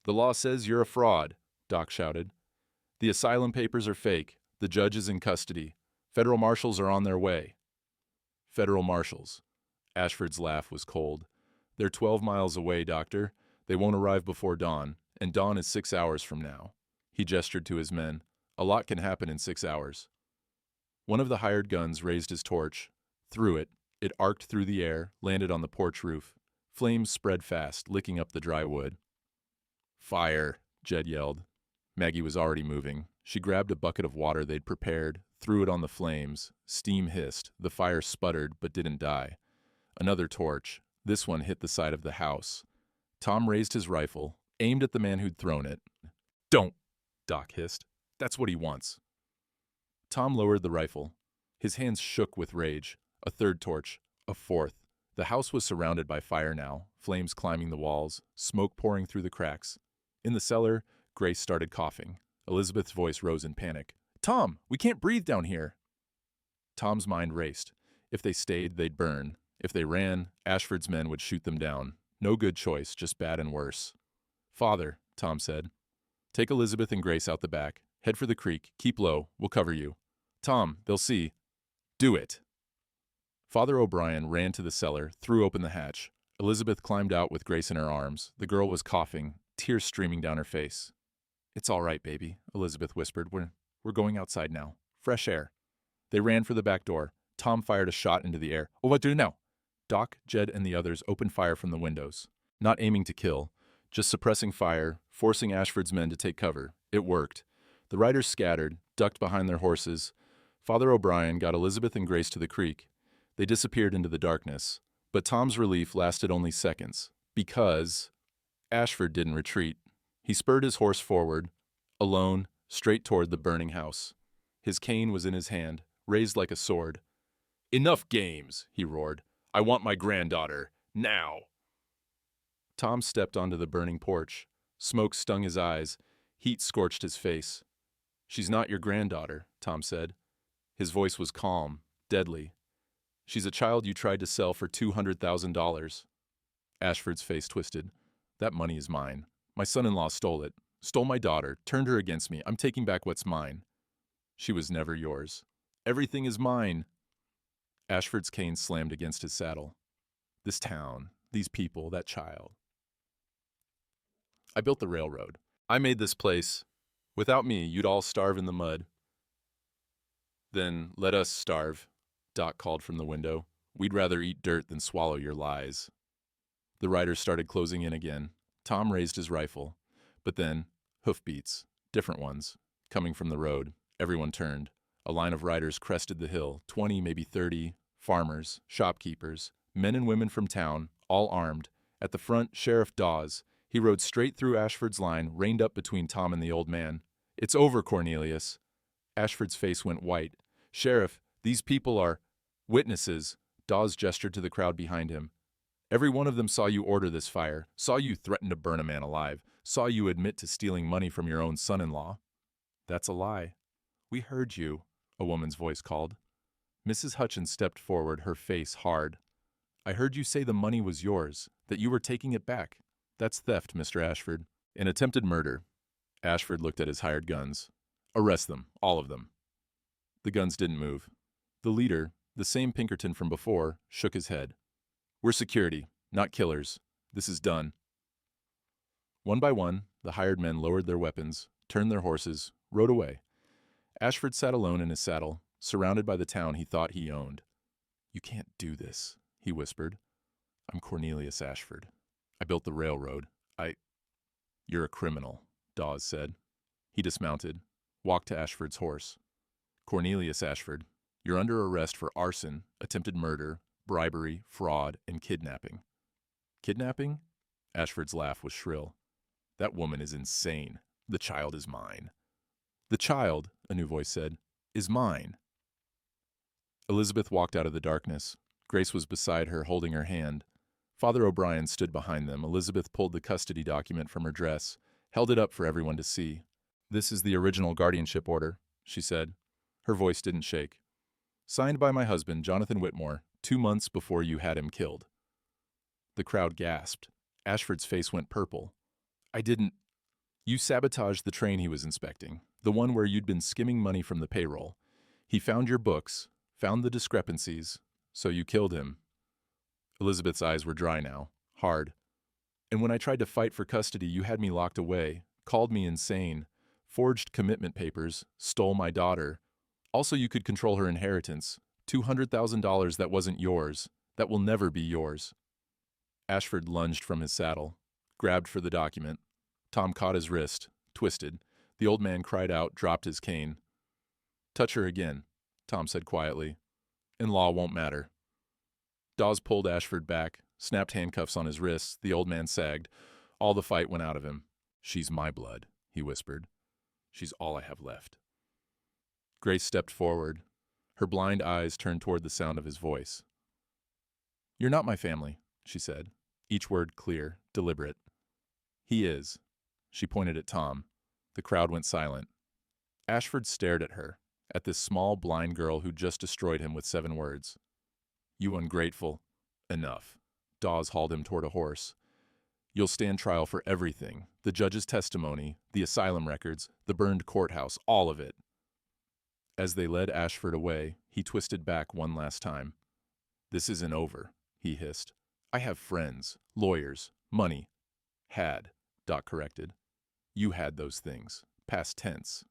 The law says you're a fraud, Doc shouted. The asylum papers are fake. The judge is in custody. Federal marshals are on their way. Federal marshals. Ashford's laugh was cold. They're 12 miles away, Doctor. They won't arrive before dawn, and dawn is 6 hours from now. He gestured to his men. A lot can happen in 6 hours. One of the hired guns raised his torch, threw it. It arced through the air, landed on the porch roof. Flames spread fast, licking up the dry wood. Fire, Jed yelled. Maggie was already moving. She grabbed a bucket of water they'd prepared, threw it on the flames. Steam hissed. The fire sputtered but didn't die. Another torch. This one hit the side of the house. Tom raised his rifle, aimed at the man who'd thrown it. Don't! Doc hissed. That's what he wants. Tom lowered the rifle. His hands shook with rage. A third torch. A fourth. The house was surrounded by fire now, flames climbing the walls, smoke pouring through the cracks. In the cellar, Grace started coughing. Elizabeth's voice rose in panic. Tom, we can't breathe down here. Tom's mind raced. If they stayed, they'd burn. If they ran, Ashford's men would shoot them down. No good choice, just bad and worse. Father, Tom said, take Elizabeth and Grace out the back. Head for the creek. Keep low. We'll cover you. Tom, they'll see. Do it. Father O'Brien ran to the cellar, threw open the hatch. Elizabeth climbed out with Grace in her arms. The girl was coughing, tears streaming down her face. It's all right, baby, Elizabeth whispered. We're going outside now. Fresh air. They ran for the back door. Tom fired a shot into the air. Oh, what do now? Doc, Jed, and the others opened fire from the windows. Not aiming to kill, just suppressing fire, forcing Ashford's men to take cover. It worked. The riders scattered, ducked behind their horses. Father O'Brien got Elizabeth and Grace to the creek. They disappeared into the darkness. But Tom's relief lasted only seconds, because Ashford didn't retreat. He spurred his horse forward, alone, straight toward the burning house. His cane was in his hand, raised like a sword. Enough games, he roared. I want my granddaughter, now. Tom stepped onto the burning porch. Smoke stung his eyes. Heat scorched his face. She's not your granddaughter, Tom said. His voice was calm, deadly. She's a child you tried to sell for $200,000. Ashford's face twisted. That money is mine. My son-in-law stole it. Stole my daughter, turned her against me. I'm taking back what's mine. She was never yours. Everything is mine. Ashford's cane slammed against his saddle. This town, these people, that child. I built the railroad. I made this place. Without me, you'd all starve in the mud. Then let us starve, Doc called from the window. We'd rather eat dirt than swallow your lies. The riders started closing in again. Tom raised his rifle. But then, hoofbeats, different ones, coming from the road. Everyone turned. A line of riders crested the hill, 20, maybe 30, farmers, shopkeepers, men and women from town, all armed. At the front, Sheriff Dawes. He rode straight through Ashford's line, reined up between Tom and the old man. It's over, Cornelius. Ashford's face went white. Sheriff, these people are witnesses. Dawes gestured to the crowd behind him. Every one of them saw you order this fire, saw you threaten to burn a man alive, saw you admit to stealing money from your own son-in-law. That's a lie. We heard you, a woman's voice called. Mrs. Hutchins stepped forward, her face hard. I heard you say the money was yours, that you were taking it back. That's theft, Mr. Ashford. An attempted murder. Ashford looked at his hired guns. Arrest them, all of them. The guns didn't move. The leader, the same Pinkerton from before, shook his head. We're security, not killers. This is done. One by one, the hired men lowered their weapons, turned their horses, rode away. Ashford sat alone in his saddle, surrounded by the town he thought he owned. You can't do this, he whispered. I'm Cornelius Ashford. I built the railroad. You're a criminal, Dawes said. He dismounted, walked to Ashford's horse. Cornelius Ashford, you're under arrest for arson, attempted murder, bribery, fraud, and kidnapping. Kidnapping? Ashford's laugh was shrill. That woman is insane. The child is mine. The child, a new voice said, is mine. Elizabeth walked out of the darkness. Grace was beside her, holding her hand. Father O'Brien stood behind them. Elizabeth pulled the custody document from her dress, held it up for everyone to see. This is the original guardianship order, she said. Her voice didn't shake. Signed by my husband, Jonathan Whitmore, 2 months before you had him killed. The crowd gasped. Ashford's face went purple. I didn't. You sabotaged the train he was inspecting, the one where you'd been skimming money from the payroll. He found your books, found the discrepancies, so you killed him. Elizabeth's eyes were dry now, hard. And when I tried to fight for custody, you had me locked away, called me insane, forged commitment papers, stole my daughter. Also, you could control her inheritance, $200,000 that wasn't yours, that will never be yours. Ashford lunged from his saddle, grabbed for the document. Tom caught his wrist, twisted. The old man cried out, dropped his cane. Touch her again, Tom said quietly. In-law won't matter. Dawes pulled Ashford back, snapped handcuffs on his wrists. The old man sagged. All the fight went out of him. She's my blood, he whispered. She's all I have left. Grace stepped forward, her blind eyes turned toward the sound of his voice. You're not my family, she said, each word clear, deliberate. He is. She pointed at Tom. The crowd went silent. Ashford stared at her, at this small, blind girl who'd just destroyed him with 7 words. You ungrateful. Enough. Dawes hauled him toward a horse. You'll stand trial for everything. The judge's testimony, the asylum records, the burned courthouse, all of it. As they led Ashford away, he twisted back one last time. This isn't over, he hissed. I have friends, lawyers, money. Had, Doc corrected. You had those things. Past tense.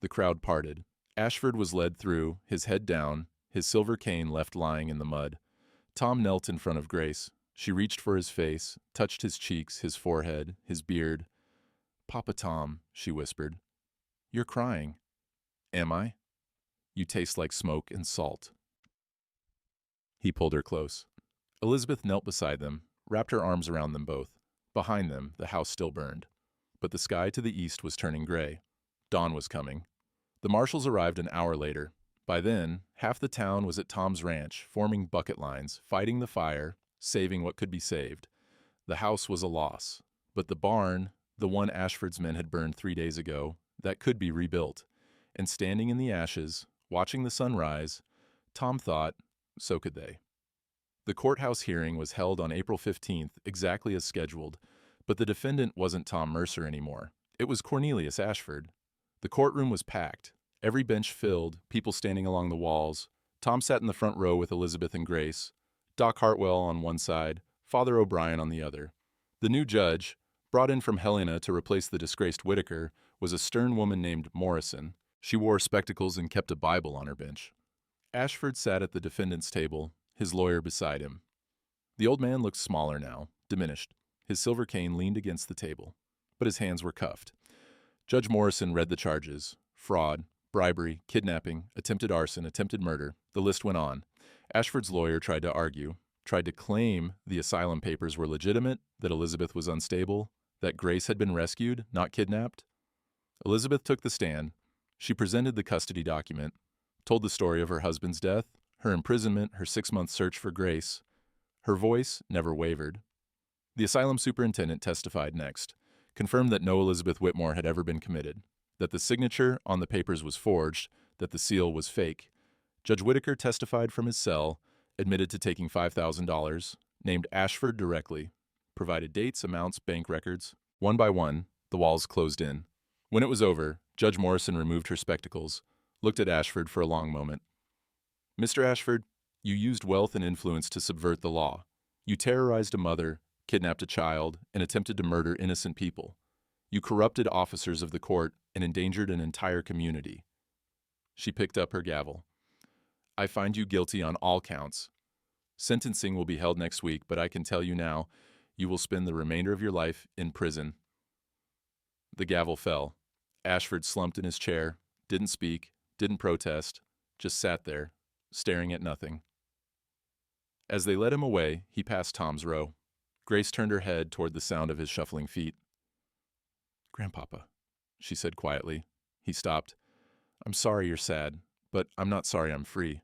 The crowd parted. Ashford was led through, his head down, his silver cane left lying in the mud. Tom knelt in front of Grace. She reached for his face, touched his cheeks, his forehead, his beard. Papa Tom, she whispered. You're crying. Am I? You taste like smoke and salt. He pulled her close. Elizabeth knelt beside them, wrapped her arms around them both. Behind them, the house still burned. But the sky to the east was turning gray. Dawn was coming. The marshals arrived an hour later. By then, half the town was at Tom's ranch, forming bucket lines, fighting the fire, saving what could be saved. The house was a loss. But the barn, the one Ashford's men had burned 3 days ago, that could be rebuilt. And standing in the ashes, watching the sun rise, Tom thought, so could they. The courthouse hearing was held on April 15th, exactly as scheduled, but the defendant wasn't Tom Mercer anymore. It was Cornelius Ashford. The courtroom was packed, every bench filled, people standing along the walls. Tom sat in the front row with Elizabeth and Grace, Doc Hartwell on one side, Father O'Brien on the other. The new judge, brought in from Helena to replace the disgraced Whitaker, was a stern woman named Morrison. She wore spectacles and kept a Bible on her bench. Ashford sat at the defendant's table, his lawyer beside him. The old man looked smaller now, diminished. His silver cane leaned against the table, but his hands were cuffed. Judge Morrison read the charges: fraud, bribery, kidnapping, attempted arson, attempted murder. The list went on. Ashford's lawyer tried to argue, tried to claim the asylum papers were legitimate, that Elizabeth was unstable, that Grace had been rescued, not kidnapped. Elizabeth took the stand. She presented the custody document, told the story of her husband's death, her imprisonment, her 6-month search for Grace. Her voice never wavered. The asylum superintendent testified next, confirmed that no Elizabeth Whitmore had ever been committed, that the signature on the papers was forged, that the seal was fake. Judge Whitaker testified from his cell, admitted to taking $5,000, named Ashford directly, provided dates, amounts, bank records. One by one, the walls closed in. When it was over, Judge Morrison removed her spectacles, looked at Ashford for a long moment. Mr. Ashford, you used wealth and influence to subvert the law. You terrorized a mother, kidnapped a child, and attempted to murder innocent people. You corrupted officers of the court and endangered an entire community. She picked up her gavel. I find you guilty on all counts. Sentencing will be held next week, but I can tell you now, you will spend the remainder of your life in prison. The gavel fell. Ashford slumped in his chair, didn't speak, didn't protest, just sat there, staring at nothing. As they led him away, he passed Tom's row. Grace turned her head toward the sound of his shuffling feet. Grandpapa, she said quietly. He stopped. I'm sorry you're sad, but I'm not sorry I'm free.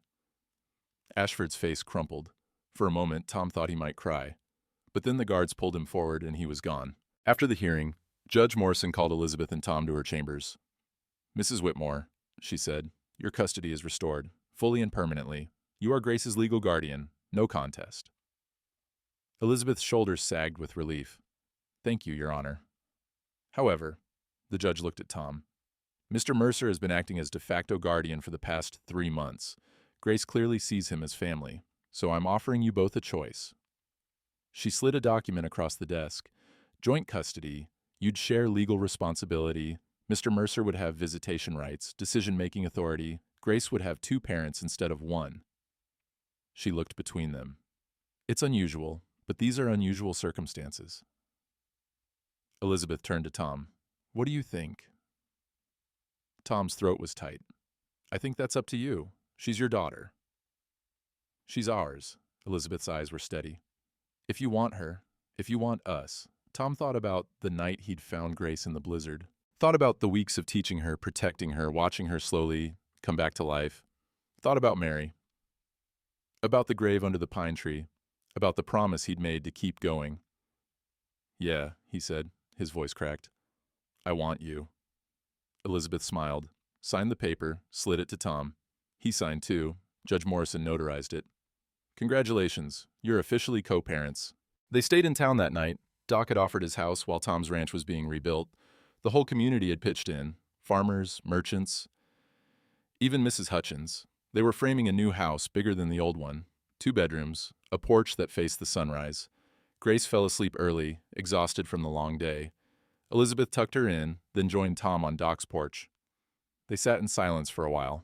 Ashford's face crumpled. For a moment, Tom thought he might cry. But then the guards pulled him forward and he was gone. After the hearing, Judge Morrison called Elizabeth and Tom to her chambers. Mrs. Whitmore, she said, your custody is restored, fully and permanently. You are Grace's legal guardian, no contest. Elizabeth's shoulders sagged with relief. Thank you, Your Honor. However, the judge looked at Tom. Mr. Mercer has been acting as de facto guardian for the past 3 months. Grace clearly sees him as family, so I'm offering you both a choice. She slid a document across the desk. Joint custody, you'd share legal responsibility. Mr. Mercer would have visitation rights, decision-making authority. Grace would have 2 parents instead of 1. She looked between them. It's unusual, but these are unusual circumstances. Elizabeth turned to Tom. What do you think? Tom's throat was tight. I think that's up to you. She's your daughter. She's ours. Elizabeth's eyes were steady. If you want her, if you want us. Tom thought about the night he'd found Grace in the blizzard, Thought about the weeks of teaching her, protecting her, watching her slowly come back to life. Thought about Mary. About the grave under the pine tree. About the promise he'd made to keep going. Yeah, he said, his voice cracked. I want you. Elizabeth smiled, signed the paper, slid it to Tom. He signed too. Judge Morrison notarized it. Congratulations, you're officially co-parents. They stayed in town that night. Doc had offered his house while Tom's ranch was being rebuilt. The whole community had pitched in. Farmers, merchants, even Mrs. Hutchins. They were framing a new house bigger than the old one. 2 bedrooms, a porch that faced the sunrise. Grace fell asleep early, exhausted from the long day. Elizabeth tucked her in, then joined Tom on Doc's porch. They sat in silence for a while.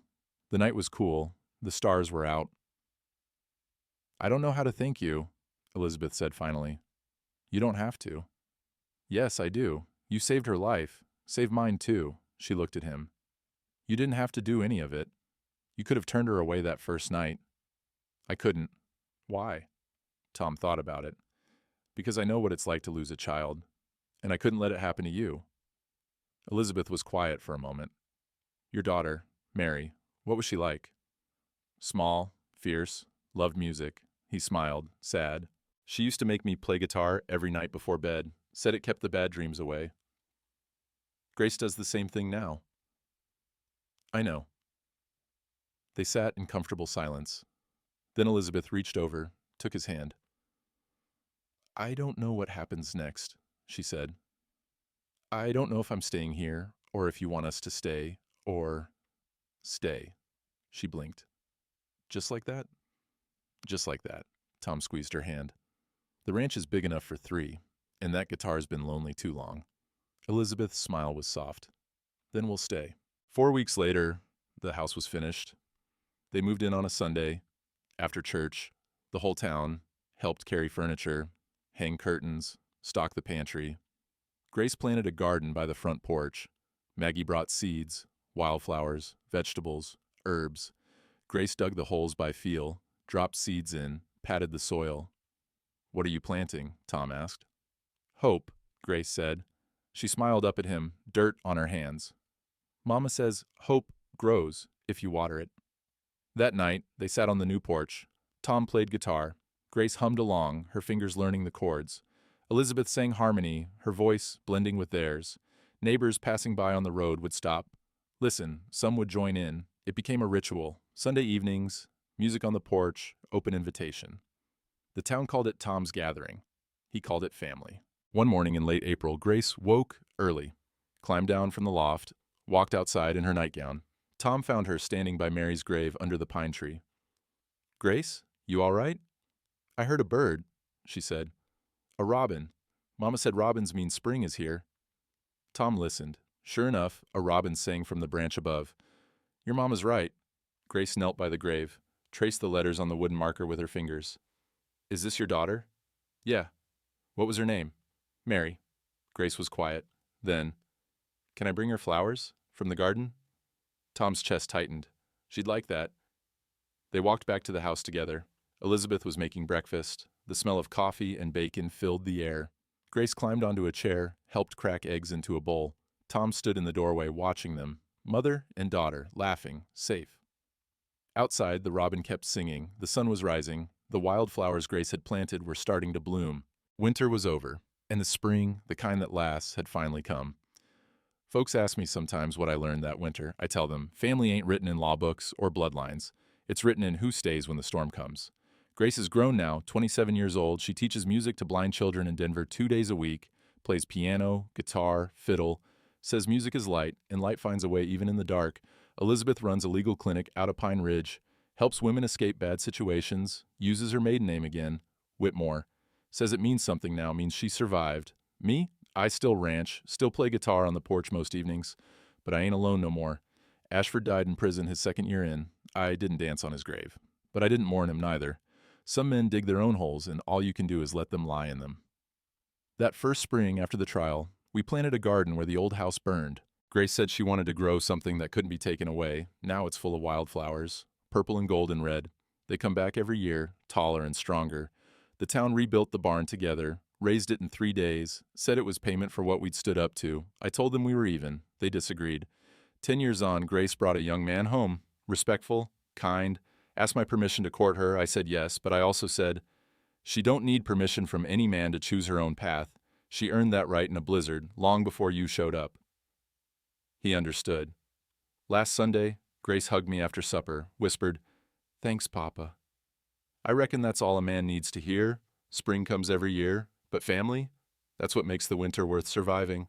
The night was cool. The stars were out. I don't know how to thank you, Elizabeth said finally. You don't have to. Yes, I do. You saved her life. Saved mine too. She looked at him. You didn't have to do any of it. You could have turned her away that first night. I couldn't. Why? Tom thought about it. Because I know what it's like to lose a child, and I couldn't let it happen to you. Elizabeth was quiet for a moment. Your daughter, Mary, what was she like? Small, fierce, loved music. He smiled, sad. She used to make me play guitar every night before bed, said it kept the bad dreams away. Grace does the same thing now. I know. They sat in comfortable silence. Then Elizabeth reached over, took his hand. I don't know what happens next, she said. I don't know if I'm staying here, or if you want us to stay, or stay. She blinked. Just like that? Just like that. Tom squeezed her hand. The ranch is big enough for 3, and that guitar's been lonely too long. Elizabeth's smile was soft. Then we'll stay. 4 weeks later, the house was finished. They moved in on a Sunday. After church, the whole town helped carry furniture, hang curtains, stock the pantry. Grace planted a garden by the front porch. Maggie brought seeds, wildflowers, vegetables, herbs. Grace dug the holes by feel, dropped seeds in, patted the soil. What are you planting? Tom asked. Hope, Grace said. She smiled up at him, dirt on her hands. Mama says hope grows if you water it. That night, they sat on the new porch. Tom played guitar. Grace hummed along, her fingers learning the chords. Elizabeth sang harmony, her voice blending with theirs. Neighbors passing by on the road would stop. Listen, some would join in. It became a ritual. Sunday evenings, music on the porch, open invitation. The town called it Tom's Gathering. He called it family. One morning in late April, Grace woke early, climbed down from the loft, walked outside in her nightgown. Tom found her standing by Mary's grave under the pine tree. Grace, you all right? I heard a bird, she said. A robin. Mama said robins mean spring is here. Tom listened. Sure enough, a robin sang from the branch above. Your mama's right. Grace knelt by the grave, traced the letters on the wooden marker with her fingers. Is this your daughter? Yeah. What was her name? Mary. Grace was quiet. Then, can I bring her flowers? From the garden? Tom's chest tightened. She'd like that. They walked back to the house together. Elizabeth was making breakfast. The smell of coffee and bacon filled the air. Grace climbed onto a chair, helped crack eggs into a bowl. Tom stood in the doorway watching them, mother and daughter, laughing, safe. Outside, the robin kept singing. The sun was rising. The wildflowers Grace had planted were starting to bloom. Winter was over, and the spring, the kind that lasts, had finally come. Folks ask me sometimes what I learned that winter. I tell them, family ain't written in law books or bloodlines. It's written in who stays when the storm comes. Grace is grown now, 27 years old. She teaches music to blind children in Denver 2 days a week, plays piano, guitar, fiddle, says music is light, and light finds a way even in the dark. Elizabeth runs a legal clinic out of Pine Ridge, helps women escape bad situations, uses her maiden name again, Whitmore. Says it means something now, means she survived. Me? I still ranch, still play guitar on the porch most evenings, but I ain't alone no more. Ashford died in prison his 2nd year in. I didn't dance on his grave, but I didn't mourn him neither. Some men dig their own holes, and all you can do is let them lie in them. That first spring after the trial, we planted a garden where the old house burned. Grace said she wanted to grow something that couldn't be taken away. Now it's full of wildflowers, purple and gold and red. They come back every year, taller and stronger. The town rebuilt the barn together, Raised it in 3 days, said it was payment for what we'd stood up to. I told them we were even. They disagreed. 10 years on, Grace brought a young man home. Respectful, kind, asked my permission to court her. I said yes, but I also said, she don't need permission from any man to choose her own path. She earned that right in a blizzard, long before you showed up. He understood. Last Sunday, Grace hugged me after supper, whispered, "Thanks, Papa." I reckon that's all a man needs to hear. Spring comes every year, but family? That's what makes the winter worth surviving.